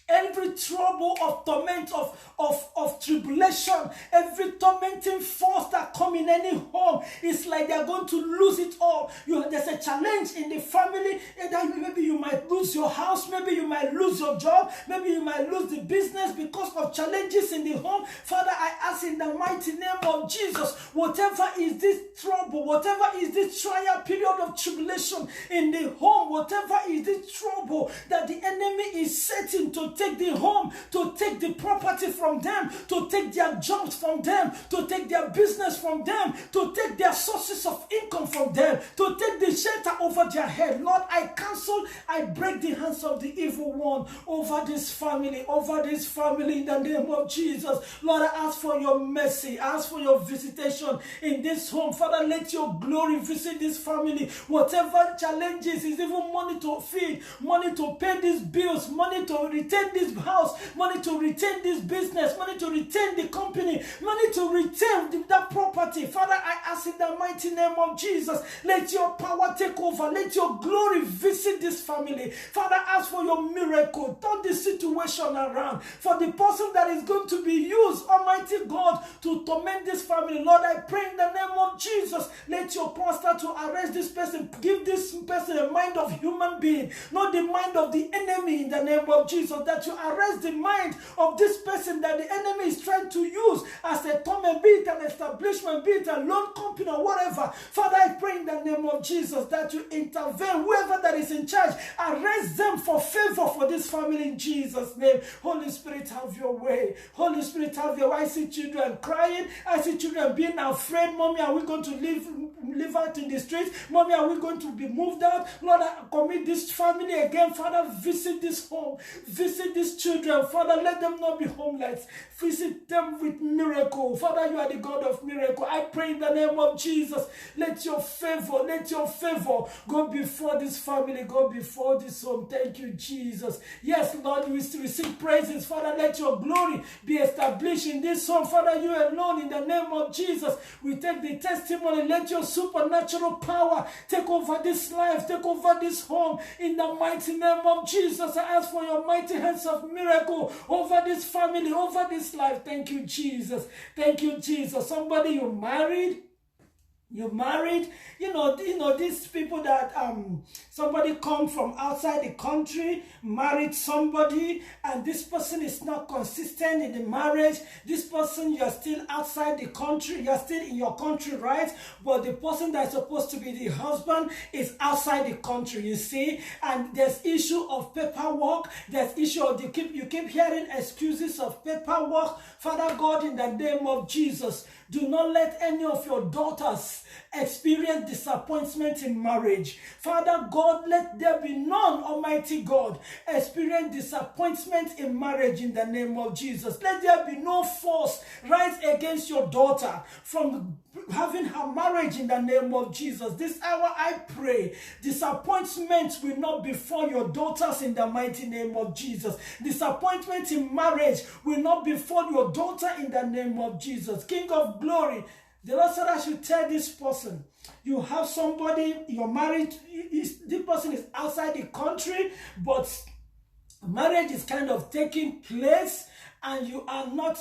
Every trouble of torment, of tribulation, every tormenting force that come in any home, it's like they're going to lose it all. There's a challenge in the family. Maybe you might lose your house, maybe you might lose your job, maybe you might lose the business because of challenges in the home. Father, I ask in the mighty name of Jesus, whatever is this trouble, whatever is this trial period of tribulation in the home, whatever is this trouble that the enemy is setting to take the home, to take the property from them, to take their jobs from them, to take their business from them, to take their sources of income from them, to take the shelter over their head. Lord, I cancel, I break the hands of the evil one over this family in the name of Jesus. Lord, I ask for your mercy, I ask for your visitation in this home. Father, let your glory visit this family. Whatever challenges, is even money to feed, money to pay these bills, money to retain this house, money to retain this business, money to retain the company, money to retain that property. Father, I ask in the mighty name of Jesus, let your power take over, let your glory visit this family. Father, ask for your miracle, turn the situation around for the person that is going to be used, Almighty God, to torment this family. Lord, I pray in the name of Jesus, let your power start to arrest this person, give this person a mind of human being, not the mind of the enemy, in the name of Jesus, that you arrest the mind of this person that the enemy is trying to use as a torment, be it an establishment, be it a loan company or whatever. Father, I pray in the name of Jesus that you intervene, whoever that is in charge, arrest them for favor for this family in Jesus' name. Holy Spirit, have your way. Holy Spirit, have your way. I see children crying. I see children being afraid. Mommy, are we going to live out in the streets? Mommy, are we going to be moved out? Lord, I commit this family again. Father, visit this home. Visit these children. Father, let them not be homeless. Visit them with miracle. Father, you are the God of miracle. I pray in the name of Jesus. Let your favor go before this family, go before this home. Thank you, Jesus. Yes, Lord, we receive praises. Father, let your glory be established in this home. Father, you alone, in the name of Jesus, we take the testimony. Let your supernatural power take over this life, take over this home. In the mighty name of Jesus, I ask for your mighty hands of miracle over this family, over this life. Thank you, Jesus. Thank you, Jesus. Somebody, you married, you know these people that somebody come from outside the country, married somebody, and this person is not consistent in the marriage. This person, you're still outside the country, you're still in your country, right? But the person that's supposed to be the husband is outside the country, you see. And there's issue of paperwork, there's issue of you keep hearing excuses of paperwork. Father God, in the name of Jesus, do not let any of your daughters experience disappointment in marriage. Father God, let there be none, Almighty God, experience disappointment in marriage in the name of Jesus. Let there be no force rise against your daughter from having her marriage in the name of Jesus. This hour I pray, disappointment will not befall your daughters in the mighty name of Jesus. Disappointment in marriage will not befall your daughter in the name of Jesus. King of glory, the Lord said I should tell this person, You have somebody, you're married, this person is outside the country, but marriage is kind of taking place, and you are not,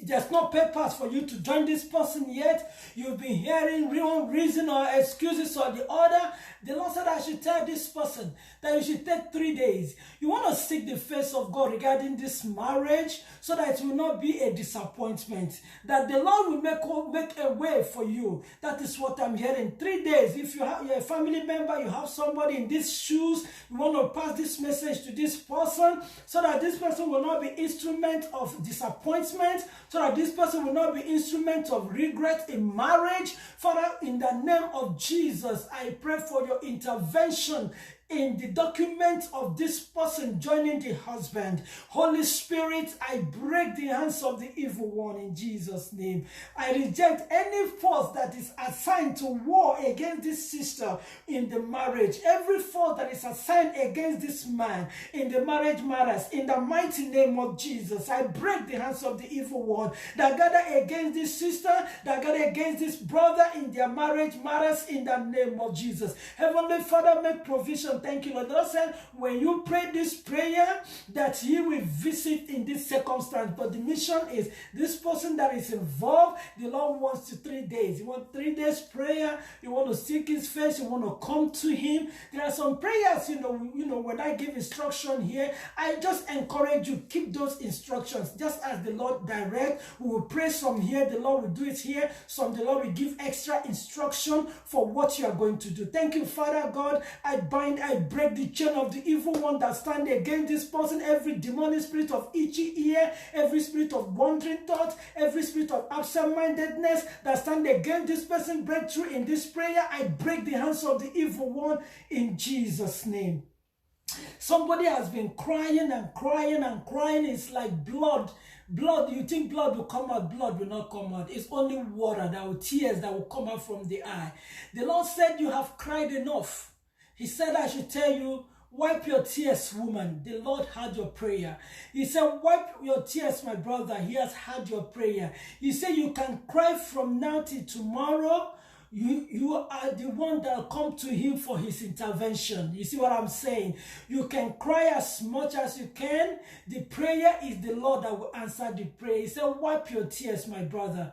there's no papers for you to join this person yet. You've been hearing one reason or excuses or the other. The Lord said I should tell this person that you should take 3 days. You want to seek the face of God regarding this marriage so that it will not be a disappointment. That the Lord will make a way for you. That is what I'm hearing. 3 days. If you're a family member, you have somebody in these shoes, you want to pass this message to this person so that this person will not be instrument of disappointment, so that this person will not be instrument of regret in marriage. Father, in the name of Jesus, I pray for your intervention in the document of this person joining the husband. Holy Spirit, I break the hands of the evil one in Jesus' name. I reject any force that is assigned to war against this sister in the marriage. Every force that is assigned against this man in the marriage matters. In the mighty name of Jesus, I break the hands of the evil one that gather against this sister, that gather against this brother in their marriage matters in the name of Jesus. Heavenly Father, make provision. Thank you, Lord. The Lord said, when you pray this prayer, that He will visit in this circumstance. But the mission is this person that is involved. The Lord wants 3 days. You want 3 days prayer. You want to seek His face. You want to come to Him. There are some prayers, you know, when I give instruction here, I just encourage you, keep those instructions. Just as the Lord direct, we will pray some here. The Lord will do it here. Some the Lord will give extra instruction for what you are going to do. Thank you, Father God. I break the chain of the evil one that stand against this person. Every demonic spirit of itchy ear, every spirit of wandering thought, every spirit of absent-mindedness that stand against this person, breakthrough in this prayer. I break the hands of the evil one in Jesus' name. Somebody has been crying and crying and crying. It's like blood. You think blood will come out, blood will not come out. It's only water, tears that will come out from the eye. The Lord said, you have cried enough. He said, I should tell you, wipe your tears, woman. The Lord heard your prayer. He said, wipe your tears, my brother. He has heard your prayer. He said, you can cry from now till tomorrow. You are the one that will come to Him for His intervention. You see what I'm saying? You can cry as much as you can. The prayer is the Lord that will answer the prayer. He said, wipe your tears, my brother.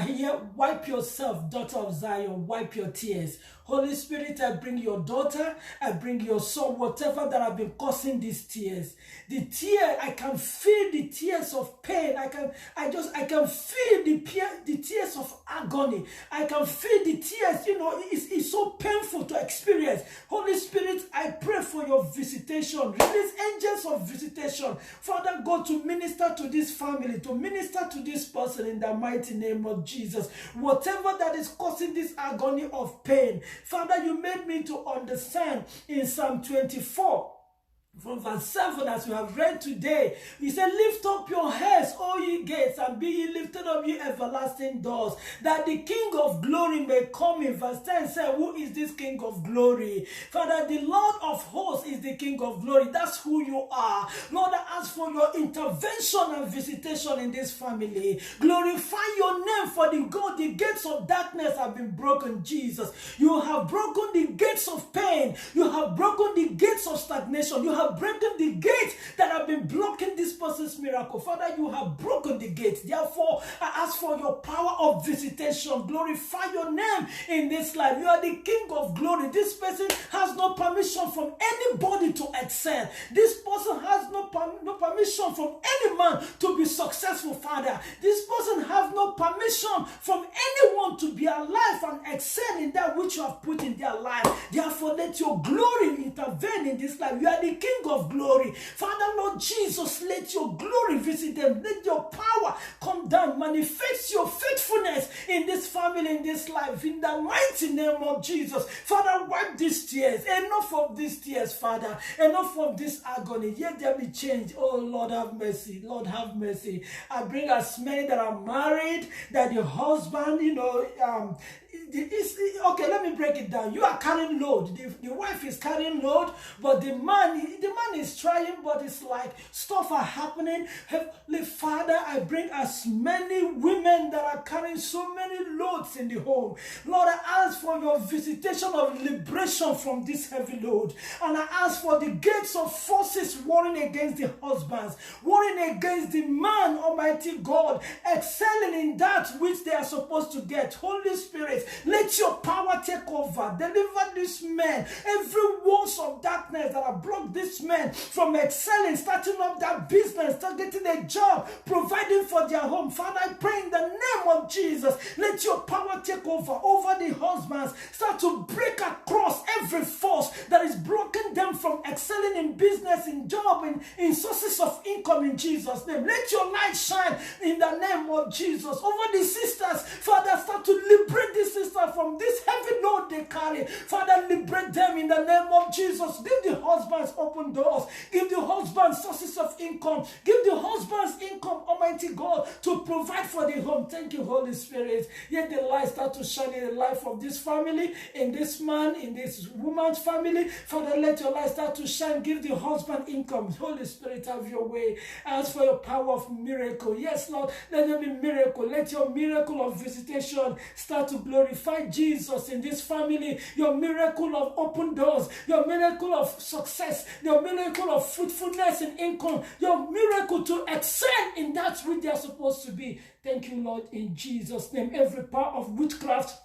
Here, wipe yourself, daughter of Zion. Wipe your tears. Holy Spirit, I bring your daughter, I bring your son, whatever that have been causing these tears. The tear, I can feel the tears of pain. I can feel the tears of agony. I can feel the tears, it's so painful to experience. Holy Spirit, I pray for your visitation. Release angels of visitation. Father God, to minister to this family, to minister to this person in the mighty name of Jesus. Whatever that is causing this agony of pain, Father, you made me to understand in Psalm 24. From verse 7, as we have read today, He said, lift up your heads, all ye gates, and be ye lifted up, ye everlasting doors, that the King of glory may come in. Verse 10 said, who is this King of glory? Father, the Lord of hosts is the King of glory. That's who you are. Lord, I ask for your intervention and visitation in this family. Glorify your name, for the gates of darkness have been broken, Jesus. You have broken the gates of pain. You have broken the gates of stagnation. You have broken the gates that have been blocking this person's miracle. Father, you have broken the gates. Therefore, I ask for your power of visitation. Glorify your name in this life. You are the King of glory. This person has no permission from anybody to excel. This person has no permission from any man to be successful, Father. This person has no permission from anyone to be alive and excel in that which you have put in their life. Therefore, let your glory intervene in this life. You are the King of glory. Father, Lord Jesus, let your glory visit them. Let your power come down. Manifest your faithfulness in this family, in this life, in the mighty name of Jesus. Father, wipe these tears. Enough of these tears, Father. Enough of this agony. Yet there be change. Oh, Lord, have mercy. Lord, have mercy. I bring as many that are married, that the husband, okay, let me break it down. You are carrying load. The wife is carrying load, but the man, the man is trying, but it's like stuff are happening. Heavenly Father, I bring as many women that are carrying so many loads in the home. Lord, I ask for your visitation of liberation from this heavy load. And I ask for the gates of forces warring against the husbands, warring against the man, Almighty God, excelling in that which they are supposed to get. Holy Spirit, let your power take over. Deliver these men. Every walls of darkness that have blocked these men from excelling, starting up their business, start getting a job, providing for their home. Father, I pray in the name of Jesus, let your power take over the husbands. Start to break across every force that is blocking them from excelling in business, in job, in sources of income in Jesus' name. Let your light shine in the name of Jesus over the sisters. Father, start to liberate these sisters from this heavy load they carry. Father, liberate them in the name of Jesus. Give the husbands open doors. Give the husbands sources of income. Give the husbands income, Almighty God, to provide for the home. Thank you, Holy Spirit. Yet the light start to shine in the life of this family, in this man, in this woman's family. Father, let your light start to shine. Give the husband income. Holy Spirit, have your way. Ask for your power of miracle. Yes, Lord, let there be miracle. Let your miracle of visitation start to glorify Jesus in this family. Your miracle of open doors. Your miracle of success. Your miracle of fruitfulness and income. Your miracle to excel in that which they are supposed to be. Thank you, Lord, in Jesus' name. Every power of witchcraft,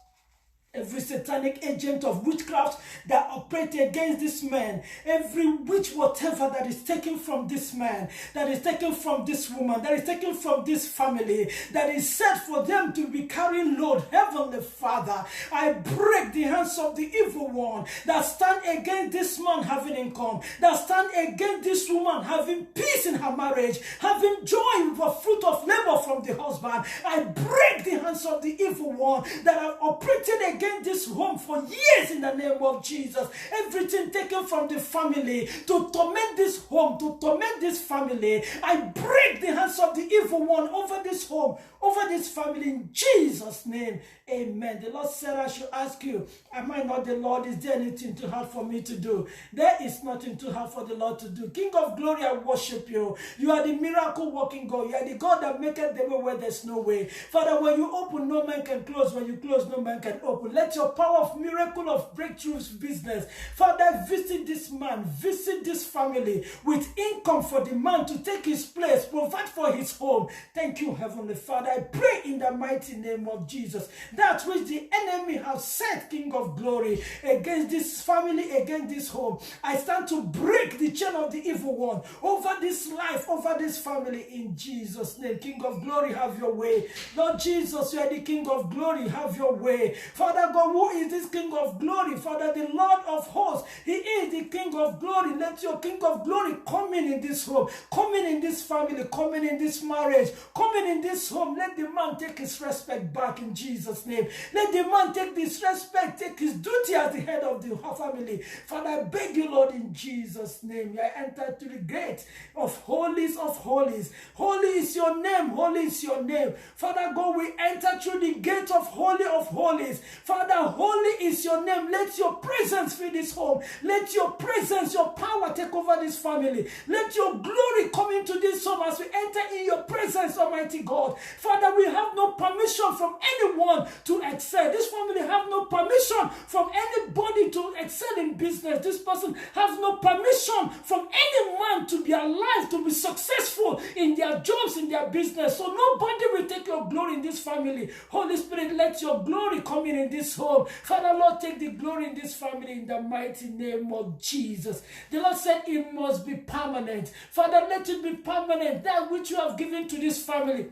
every satanic agent of witchcraft that operates against this man, every witch, whatever that is taken from this man, that is taken from this woman, that is taken from this family, that is set for them to be carrying load. Heavenly Father, I break the hands of the evil one that stand against this man having income, that stand against this woman having peace in her marriage, having joy with the fruit of labor from the husband. I break the hands of the evil one that are operating against this home for years in the name of Jesus. Everything taken from the family to torment this home, to torment this family, I break the hands of the evil one over this home, over this family in Jesus' name. Amen. The Lord said I should ask you, am I not the Lord? Is there anything too hard for me to do? There is nothing too hard for the Lord to do. King of glory, I worship you. You are the miracle working God. You are the God that maketh the way where there's no way. Father, when you open, no man can close. When you close, no man can open. Let your power of miracle of breakthroughs business, Father, visit this man, visit this family with income for the man to take his place, provide for his home. Thank you, Heavenly Father. I pray in the mighty name of Jesus, that which the enemy has set, King of glory, against this family, against this home, I stand to break the chain of the evil one over this life, over this family, in Jesus' name. King of glory, have your way. Lord Jesus, you are the King of glory, have your way. Father God, who is this King of glory? Father, the Lord of hosts, he is the King of glory. Let your King of glory come in this home, come in this family, come in this marriage, come in this home. Let the man take his respect back in Jesus' name. Let the man take this respect, take his duty as the head of the family. Father, I beg you, Lord, in Jesus' name. I enter to the gate of holies of holies. Holy is your name, holy is your name. Father God, we enter through the gate of holy of holies. Father, holy is your name. Let your presence fill this home. Let your presence, your power take over this family. Let your glory come into this home as we enter in your presence, Almighty God. Father, we have no permission from anyone to excel. This family have no permission from anybody to excel in business. This person has no permission from any man to be alive, to be successful in their jobs, in their business. So nobody will take your glory in this family. Holy Spirit, let your glory come in this home. Father, Lord, take the glory in this family in the mighty name of Jesus. The Lord said it must be permanent. Father, let it be permanent. That which you have given to this family,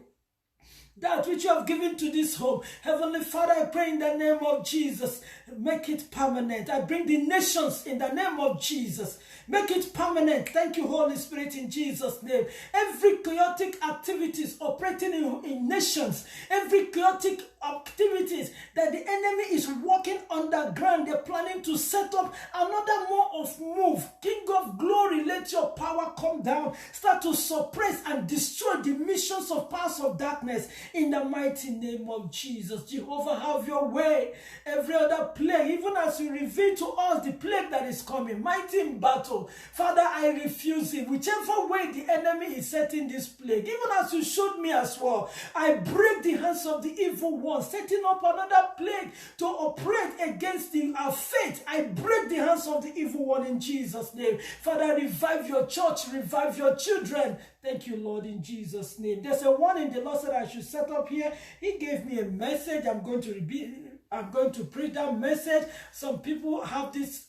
that which you have given to this home. Heavenly Father, I pray in the name of Jesus, make it permanent. I bring the nations in the name of Jesus. Make it permanent. Thank you, Holy Spirit, in Jesus' name. Every chaotic activities operating in nations, every chaotic activities that the enemy is working underground, they're planning to set up another more of move. King of glory, let your power come down. Start to suppress and destroy the missions of powers of darkness in the mighty name of Jesus. Jehovah, have your way. Every other plague, even as you reveal to us the plague that is coming, mighty in battle, Father, I refuse it. Whichever way the enemy is setting this plague, even as you showed me as well, I break the hands of the evil one, setting up another plague to operate against our faith. I break the hands of the evil one in Jesus' name. Father, revive your church, revive your children. Thank you, Lord, in Jesus' name. There's a warning the Lord said I should set up here. He gave me a message. I'm going to preach that message. Some people have this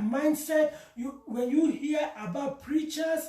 mindset. When you hear about preachers,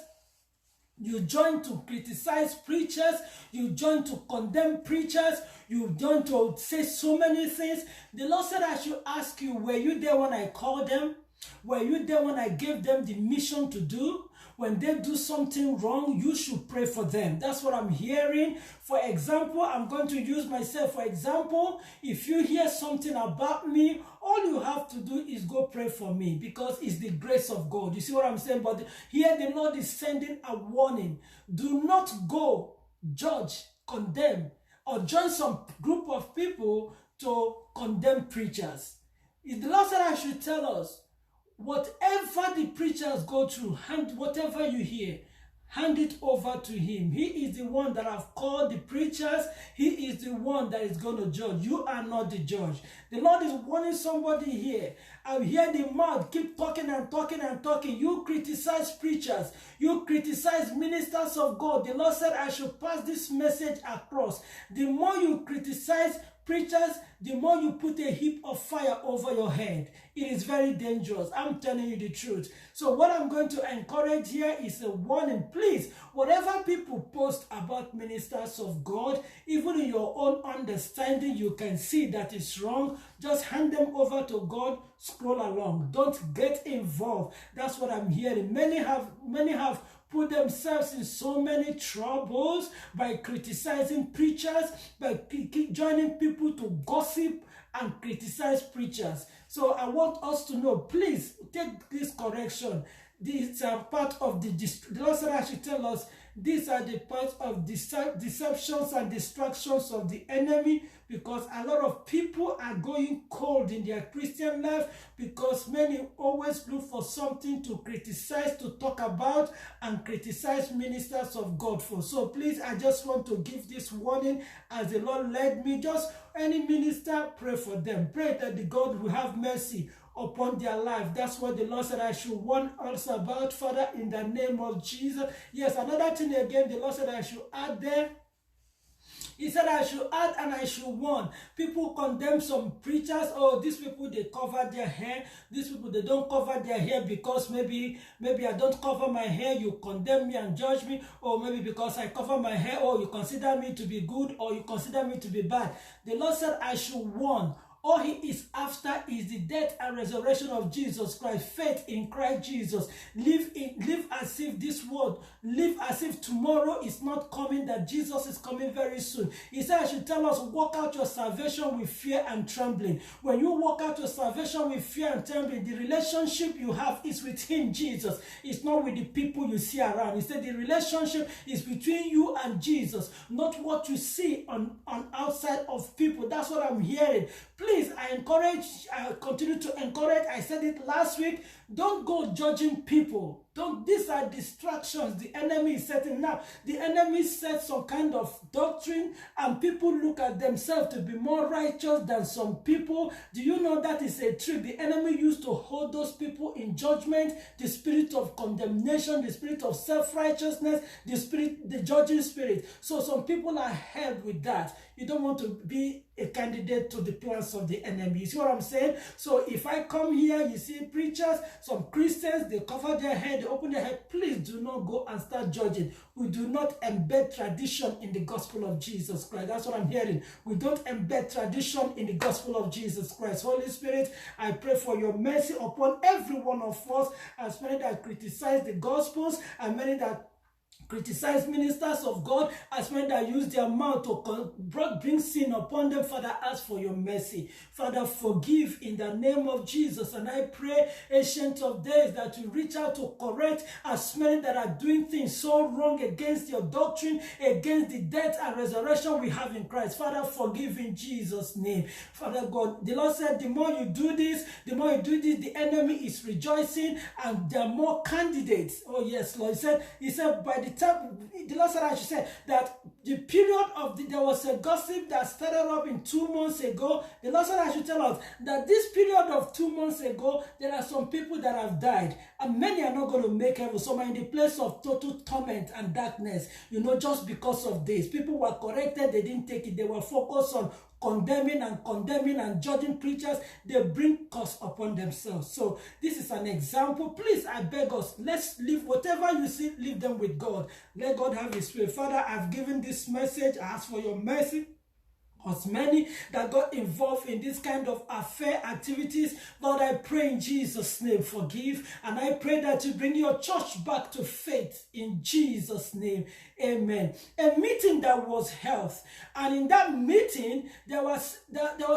you join to criticize preachers, you join to condemn preachers, you join to say so many things. The Lord said I should ask you, were you there when I called them? Were you there when I gave them the mission to do? When they do something wrong, you should pray for them. That's what I'm hearing. For example, I'm going to use myself. For example, if you hear something about me, all you have to do is go pray for me, because it's the grace of God. You see what I'm saying? But here the Lord is sending a warning. Do not go judge, condemn, or join some group of people to condemn preachers. The Lord said I should tell us, whatever the preachers go through, whatever you hear, hand it over to him. He is the one that have called the preachers. He is the one that is going to judge. You are not the judge. The Lord is warning somebody here. I hear the mouth keep talking and talking and talking. You criticize preachers. You criticize ministers of God. The Lord said I should pass this message across. The more you criticize preachers, the more you put a heap of fire over your head. It is very dangerous. I'm telling you the truth. So what I'm going to encourage here is a warning. Please, whatever people post about ministers of God, even in your own understanding, you can see that it's wrong. Just hand them over to God. Scroll along. Don't get involved. That's what I'm hearing. Many have put themselves in so many troubles by criticizing preachers, by joining people to gossip and criticize preachers. So I want us to know, please take this correction. These are part of the Lord said I should tell us, these are the parts of deceptions and distractions of the enemy, because a lot of people are going cold in their Christian life, because many always look for something to criticize, to talk about, and criticize ministers of God for. So please, I just want to give this warning as the Lord led me. Just any minister, pray for them. Pray that the God will have mercy upon their life. That's what the Lord said I should warn us about, Father, in the name of Jesus. Yes, another thing again, the Lord said I should add there. He said I should add and I should warn. People condemn some preachers. Oh, these people, they cover their hair. These people, they don't cover their hair because maybe I don't cover my hair. You condemn me and judge me. Or maybe because I cover my hair, oh, you consider me to be good or you consider me to be bad. The Lord said I should warn. All he is after is the death and resurrection of Jesus Christ, faith in Christ Jesus. Live as if this world, live as if tomorrow is not coming, that Jesus is coming very soon. He said I should tell us, walk out your salvation with fear and trembling. When you walk out your salvation with fear and trembling, the relationship you have is with him, Jesus. It's not with the people you see around. He said the relationship is between you and Jesus, not what you see on outside of people. That's what I'm hearing. Please, I continue to encourage. I said it last week. Don't go judging people. These are distractions the enemy is setting now. The enemy sets some kind of doctrine and people look at themselves to be more righteous than some people. Do you know that is a trick? The enemy used to hold those people in judgment, the spirit of condemnation, the spirit of self-righteousness, the judging spirit. So some people are held with that. You don't want to be a candidate to the plans of the enemy. You see what I'm saying? So if I come here, you see preachers, some Christians, they cover their head, they open their head. Please do not go and start judging. We do not embed tradition in the gospel of Jesus Christ. That's what I'm hearing. We don't embed tradition in the gospel of Jesus Christ. Holy Spirit, I pray for your mercy upon every one of us, as many that criticize the gospels and many that criticize ministers of God as men that use their mouth to bring sin upon them. Father, ask for your mercy. Father, forgive in the name of Jesus. And I pray, Ancient of Days, that you reach out to correct as many that are doing things so wrong against your doctrine, against the death and resurrection we have in Christ. Father, forgive in Jesus' name. Father God, the Lord said, the more you do this, the enemy is rejoicing, and there are more candidates. Oh yes, Lord. He said by the time, the Lord said I should say that the period of there was a gossip that started up in 2 months ago. The Lord said I should tell us that this period of 2 months ago, there are some people that have died, and many are not going to make heaven. Some are in the place of total torment and darkness, just because of this. People were corrected, they didn't take it. They were focused on condemning and judging preachers. They bring curse upon themselves. So this is an example. Please, I beg us, let's leave whatever you see, leave them with God. Let God have his way. Father, I've given this message. I ask for your mercy. As many that got involved in this kind of affair activities, Lord, I pray in Jesus' name, forgive. And I pray that you bring your church back to faith in Jesus' name. Amen. A meeting that was held, and in that meeting, there was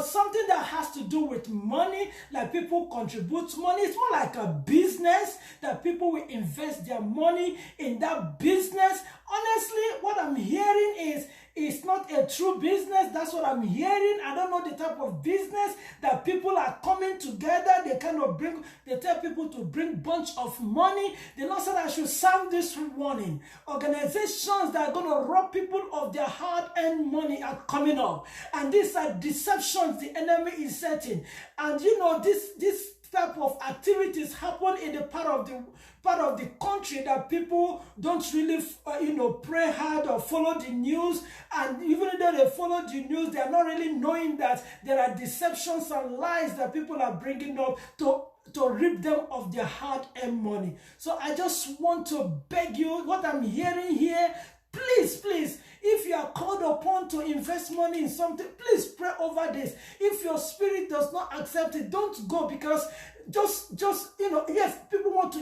something that has to do with money, like people contribute money. It's more like a business that people will invest their money in that business. Honestly, what I'm hearing is it's not a true business. That's what I'm hearing. I don't know the type of business that people are coming together. They tell people to bring bunch of money. The Lord said I should sound this warning. Organizations that are going to rob people of their hard-earned money are coming up. And these are deceptions the enemy is setting. And this type of activities happen in the part of the country that people don't really pray hard or follow the news. And even though they follow the news, they are not really knowing that there are deceptions and lies that people are bringing up to rip them of their hard-earned money. So I just want to beg you, what I'm hearing here, please, if you are called upon to invest money in something, please pray over this. If your spirit does not accept it, don't go, because yes, people want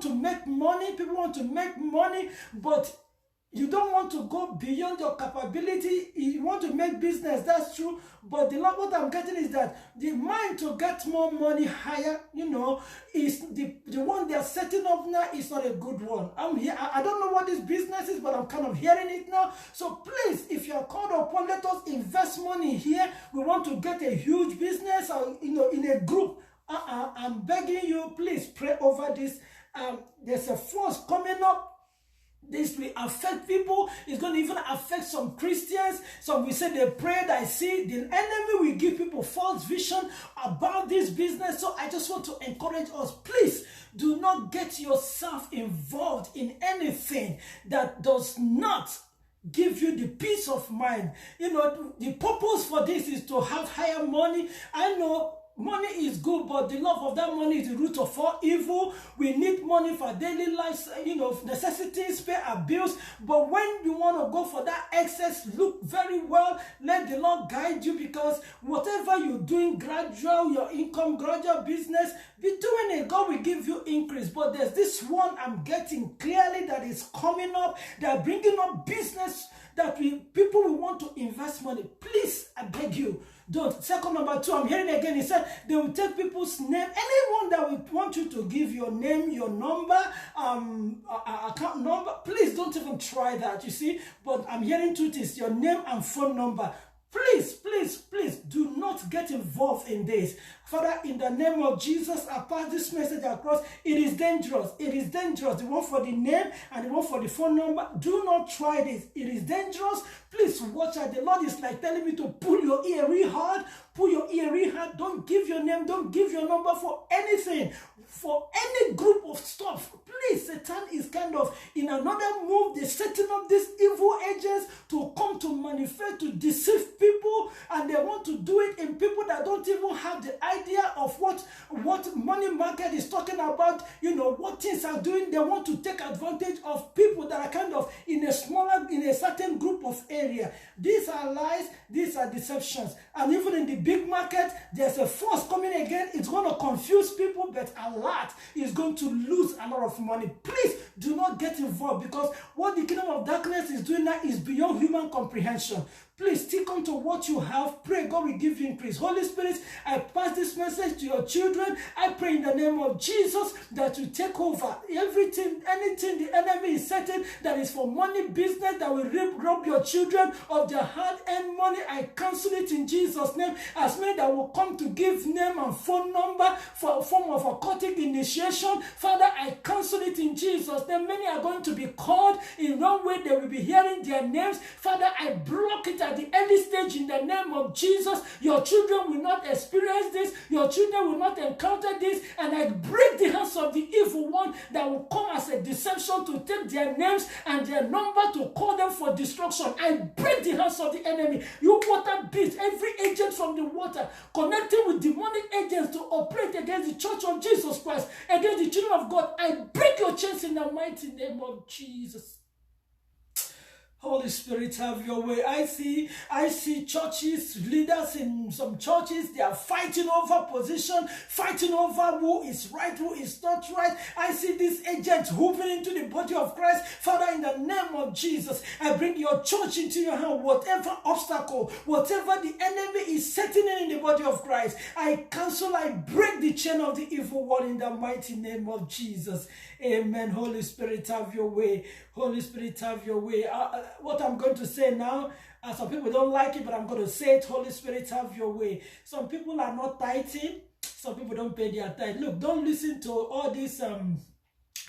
to make money, but you don't want to go beyond your capability. You want to make business, that's true. But what I'm getting is that the mind to get more money higher, is the one they're setting up now is not a good one. I don't know what this business is, but I'm kind of hearing it now. So please, if you're called upon, let us invest money here. We want to get a huge business, or in a group. I'm begging you, please pray over this. There's a force coming up. This will affect people. It's going to even affect some Christians. Some will say they prayed. I see the enemy will give people false vision about this business. So I just want to encourage us, please do not get yourself involved in anything that does not give you the peace of mind. The purpose for this is to have higher money. I know money is good, but the love of that money is the root of all evil. We need money for daily life, necessities, pay our bills. But when you want to go for that excess, look very well. Let the Lord guide you, because whatever you're doing, gradual, your income, gradual business, be doing it. God will give you increase. But there's this one I'm getting clearly that is coming up. They're bringing up business that people will want to invest money. Please, I beg you, don't. Second, number 2, I'm hearing again, he said they will take people's name. Anyone that will want you to give your name, your number, account number, please don't even try that, you see. But I'm hearing two things, your name and phone number. Please, do not get involved in this. Father, in the name of Jesus, I pass this message across. It is dangerous. It is dangerous. The one for the name and the one for the phone number. Do not try this. It is dangerous. Please watch out. The Lord is like telling me to pull your ear real hard. Pull your ear real hard. Don't give your name. Don't give your number for anything. For any group of stuff. Please, Satan is kind of in another move. They're setting up these evil agents to come to manifest, to deceive people. And they want to do it in people that don't even have the idea of what what money market is talking about, what things are doing. They want to take advantage of people that are kind of in a certain group of area. These are lies, these are deceptions. And even in the big market, there's a force coming again. It's going to confuse people, but a lot is going to lose a lot of money. Please do not get involved, because what the kingdom of darkness is doing now is beyond human comprehension. Please stick on to what you have. Pray God will give you increase. Holy Spirit, I pass this message to your children. I pray in the name of Jesus that you take over everything, anything the enemy is setting that is for money business that will rob your children of their hard-earned money. I cancel it in Jesus' name. As many that will come to give name and phone number for a form of occultic initiation, Father, I cancel it in Jesus' name. Many are going to be called in one way. They will be hearing their names. Father, I block it at the early stage in the name of Jesus. Your children will not experience this. Your children will not encounter this. And I break the hands of the evil one that will come as a deception to take their names and their number to call them for destruction. I break the hands of the enemy. You water beast, every agent from the water connecting with demonic agents to operate against the church of Jesus Christ, against the children of God. I break your chains in the mighty name of Jesus. Holy Spirit, have your way. I see churches, leaders in some churches, they are fighting over position, fighting over who is right, who is not right. I see these agents moving into the body of Christ. Father, in the name of Jesus, I bring your church into your hand. Whatever obstacle, whatever the enemy is setting in the body of Christ, I cancel, I break the chain of the evil one in the mighty name of Jesus. Amen. Holy Spirit, have your way. Holy Spirit, have your way. What I'm going to say now, some people don't like it, but I'm going to say it. Holy Spirit, have your way. Some people are not tithing. Some people don't pay their tithe. Look, don't listen to all this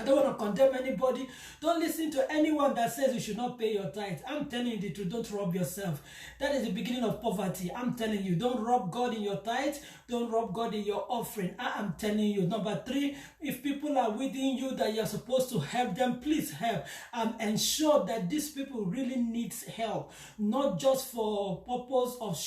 I don't want to condemn anybody. Don't listen to anyone that says you should not pay your tithe. I'm telling you the truth. Don't rob yourself. That is the beginning of poverty. I'm telling you, don't rob God in your tithe. Don't rob God in your offering. I am telling you. Number 3, if people are within you that you're supposed to help them, please help. Ensure that these people really need help. Not just for purpose of,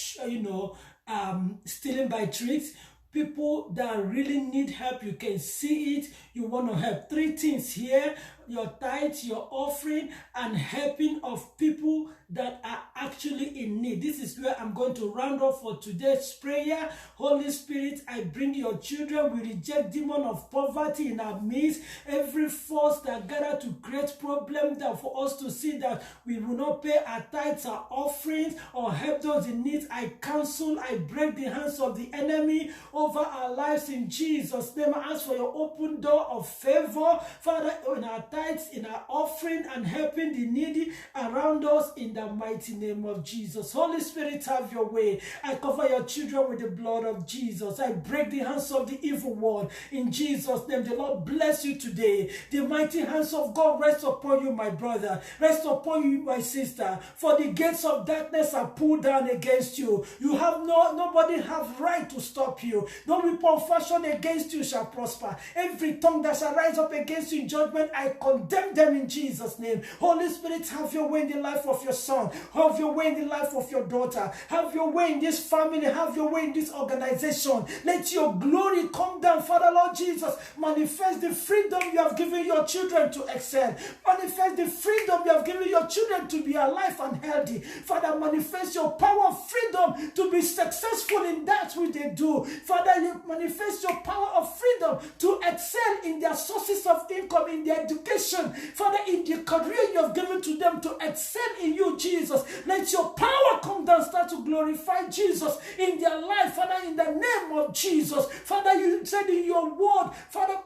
stealing by tricks. People that really need help, you can see it, you want to help. 3 things here: your tithe, your offering, and helping of people that are actually in need. This is where I'm going to round off for today's prayer. Holy Spirit, I bring your children. We reject demon of poverty in our midst. Every force that gather to create problem that for us to see that we will not pay our tithes, our offerings, or help those in need, I cancel, I break the hands of the enemy over our lives in Jesus' name. I ask for your open door of favor, Father, in our tithes, in our offering, and helping the needy around us in the mighty name of Jesus. Holy Spirit, have your way. I cover your children with the blood of Jesus. I break the hands of the evil one in Jesus' name. The Lord bless you today. The mighty hands of God rest upon you, my brother. Rest upon you, my sister. For the gates of darkness are pulled down against you. You have nobody have right to stop you. No weapon fashioned against you shall prosper. Every tongue that shall rise up against you in judgment, I condemn them in Jesus' name. Holy Spirit, have your way in the life of your son. Have your way in the life of your daughter. Have your way in this family. Have your way in this organization. Let your glory come down, Father Lord Jesus. Manifest the freedom you have given your children to excel. Manifest the freedom you have given your children to be alive and healthy. Father, manifest your power of freedom to be successful in that which they do. Father, you manifest your power of freedom to excel in their sources of income, in their education. Father, in the career you have given to them to excel in you, Jesus. Let your power come down, start to glorify Jesus in their life, Father, in the name of Jesus. Father, you said in your word, Father,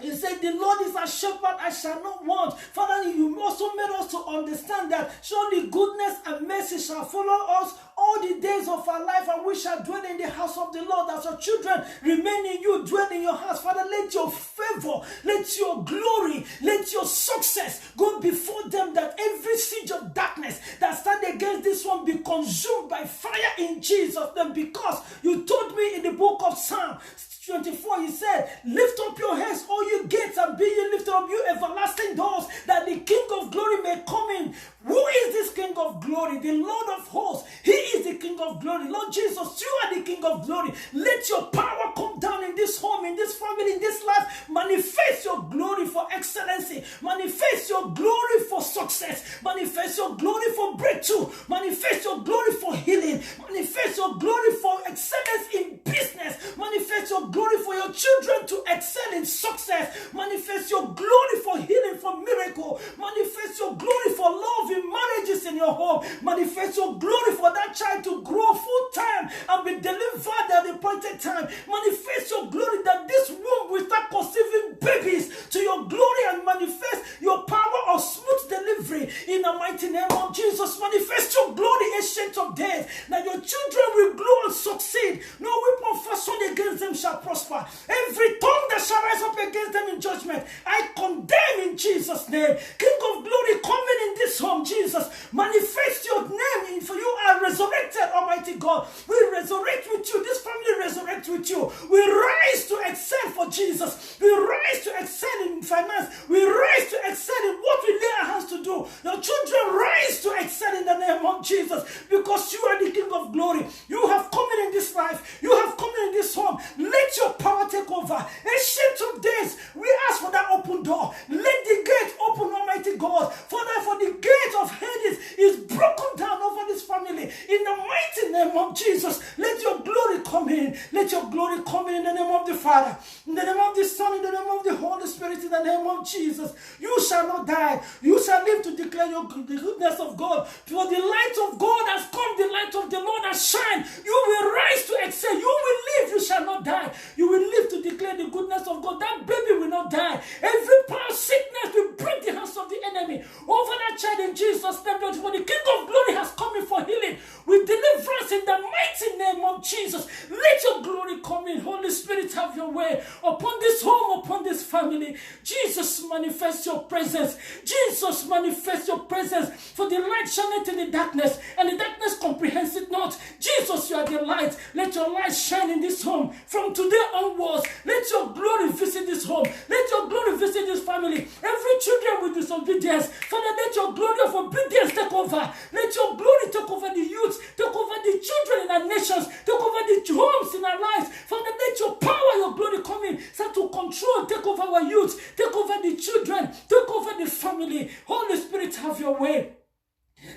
you said the Lord is a shepherd, I shall not want. Father, you also made us to understand that surely goodness and mercy shall follow us all the days of our life, and we shall dwell in the house of the Lord. As your children remain in you, dwell in your house. Father, let your favor, let your glory, let your success go before them, that every siege of darkness that stand against this one be consumed by fire in Jesus' name. Because you told me in the book of Psalm 25 24, he said, lift up your heads, all you gates, and be ye lifted up, you everlasting doors, that the King of glory may come in. Who is this King of glory? The Lord of hosts. He is the King of glory. Lord Jesus, you are the King of glory. Let your power come down in this home, in this family, in this life. Manifest your glory for excellency. Manifest your glory for success. Manifest your glory for breakthrough. Manifest your glory for healing. Manifest your glory for excellence in business. Manifest your glory for your children to excel in success. Manifest your glory for healing, for miracle. Manifest your glory for love in marriages in your home. Manifest your glory for that child to grow full time and be delivered at the appointed time. Manifest your glory that this womb will start conceiving babies to your glory, and manifest your power of smooth delivery in the mighty name of Jesus. Manifest your glory, ancient of days, that your children will grow and succeed. No weapon fashioned against them shall prosper. Every tongue that shall rise up against them in judgment, I condemn in Jesus' name. King of glory, coming in this home, Jesus, manifest your name, for you are resurrected, Almighty God. We resurrect with you. This family resurrect with you. We rise to excel for Jesus. We rise to excel in finance. We rise to excel in what we lay our hands to do. Your children rise to excel in the name of Jesus, because you are the King of glory. You have come in this life. You have come in this home. Let your power take over. Ancient of days, we ask for that open door. Let the gate open, Almighty God. Father, for the gate of Hades is broken down over this family. In the mighty name of Jesus, let your glory come in. Let your glory come in the name of the Father, in the name of the Son, in the name of the Holy Spirit, in the name of Jesus. You shall not die. You shall live to declare the goodness of God. For the light of God has come, the light of the Lord has shined. You will rise to excel. You will live. You shall not die. You will live to declare the goodness of God. That baby will not die. Every power of sickness will break the hands of the enemy over that child in Jesus' name. For the King of glory has come in for healing with deliverance in the mighty name of Jesus. Let your glory come in. Holy Spirit, have your way upon this home, upon this family. Jesus, manifest your presence. Jesus, manifest your presence. For the light shineth in the darkness, and the darkness comprehends it not. Jesus, you are the light. Let your light shine in this home. From today onwards, let your glory visit this home. Let your glory visit this family. Every children with disobedience, Father, let your glory of obedience take over. Let your glory take over the youth, take over the children in our nations, take over the homes in our lives. Father, let your power, your glory come in, start to control, take over our youth, take over the children, take over the family. Holy Spirit, have your way.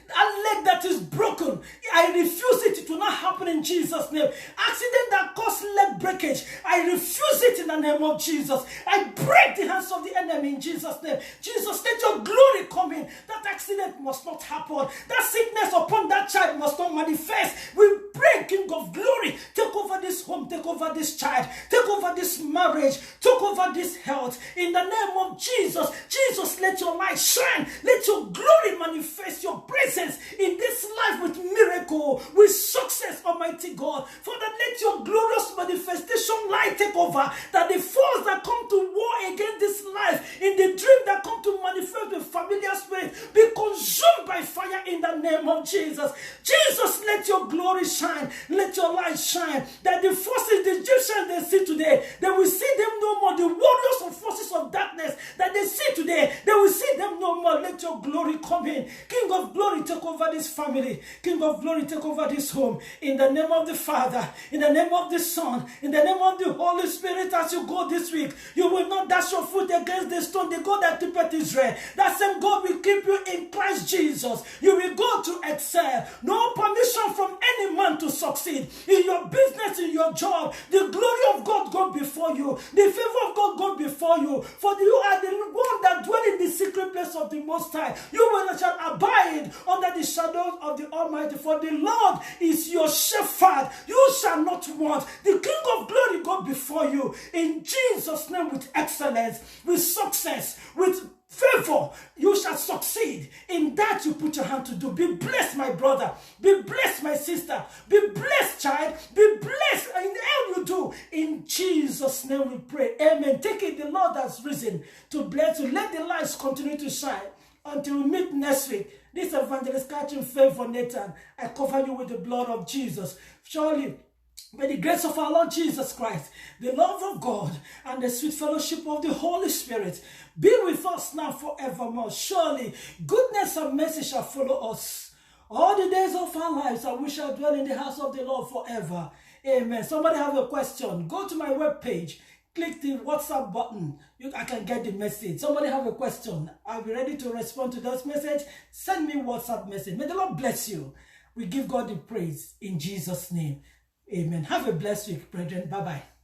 That leg that is broken, I refuse it to not happen in Jesus' name. Accident that caused leg breakage, I refuse it in the name of Jesus. I break the hands of the enemy in Jesus' name. Jesus, let your glory come in. That accident must not happen. That sickness upon that child must not manifest. We pray, King of glory, take over this home, take over this child, take over this marriage, take over this health. In the name of Jesus, Jesus, let your light shine. Let your glory manifest your presence in this life with miracle, with success, Almighty God. Father, let your glorious manifestation light take over, that the force that come to war against this life, in the dream that come to manifest with familiar spirit, be consumed by fire in the name of Jesus. Jesus, let your glory shine. Let your light shine, that the forces the Egyptians they see today, they will see them no more. The warriors of forces of darkness that they see today, they will see them no more. Let your glory come in. King of glory, take over this family. King of glory, take over this home. In the name of the Father, in the name of the Son, in the name of the Holy Spirit, as you go this week, you will not dash your foot against the stone. The God that keepeth Israel, that same God will keep you in Christ Jesus. You will go to excel. No permission from any man to succeed in your business, in your job. The glory of God go before you. The favor of God go before you. For you are the one that dwell in the secret place of the Most High. You will shall abide under the shadows of the Almighty. For the Lord is your shepherd. You shall not want. The King of glory go before you. In Jesus' name, with excellence, with success, with favor, you shall succeed in that you put your hand to do. Be blessed, my brother. Be blessed, my sister. Be blessed, child. Be blessed in all you do. In Jesus' name we pray. Amen. Take it, the Lord has risen to bless you. Let the lights continue to shine until we meet next week. This evangelist catching favor, Nathan. I cover you with the blood of Jesus. Surely May the grace of our Lord Jesus Christ, the love of God, and the sweet fellowship of the Holy Spirit be with us now forevermore. Surely, goodness and mercy shall follow us all the days of our lives, and we shall dwell in the house of the Lord forever. Amen. Somebody have a question? Go to my webpage. Click the WhatsApp button. I can get the message. Somebody have a question? I'll be ready to respond to that message. Send me WhatsApp message. May the Lord bless you. We give God the praise in Jesus' name. Amen. Have a blessed week, brethren. Bye-bye.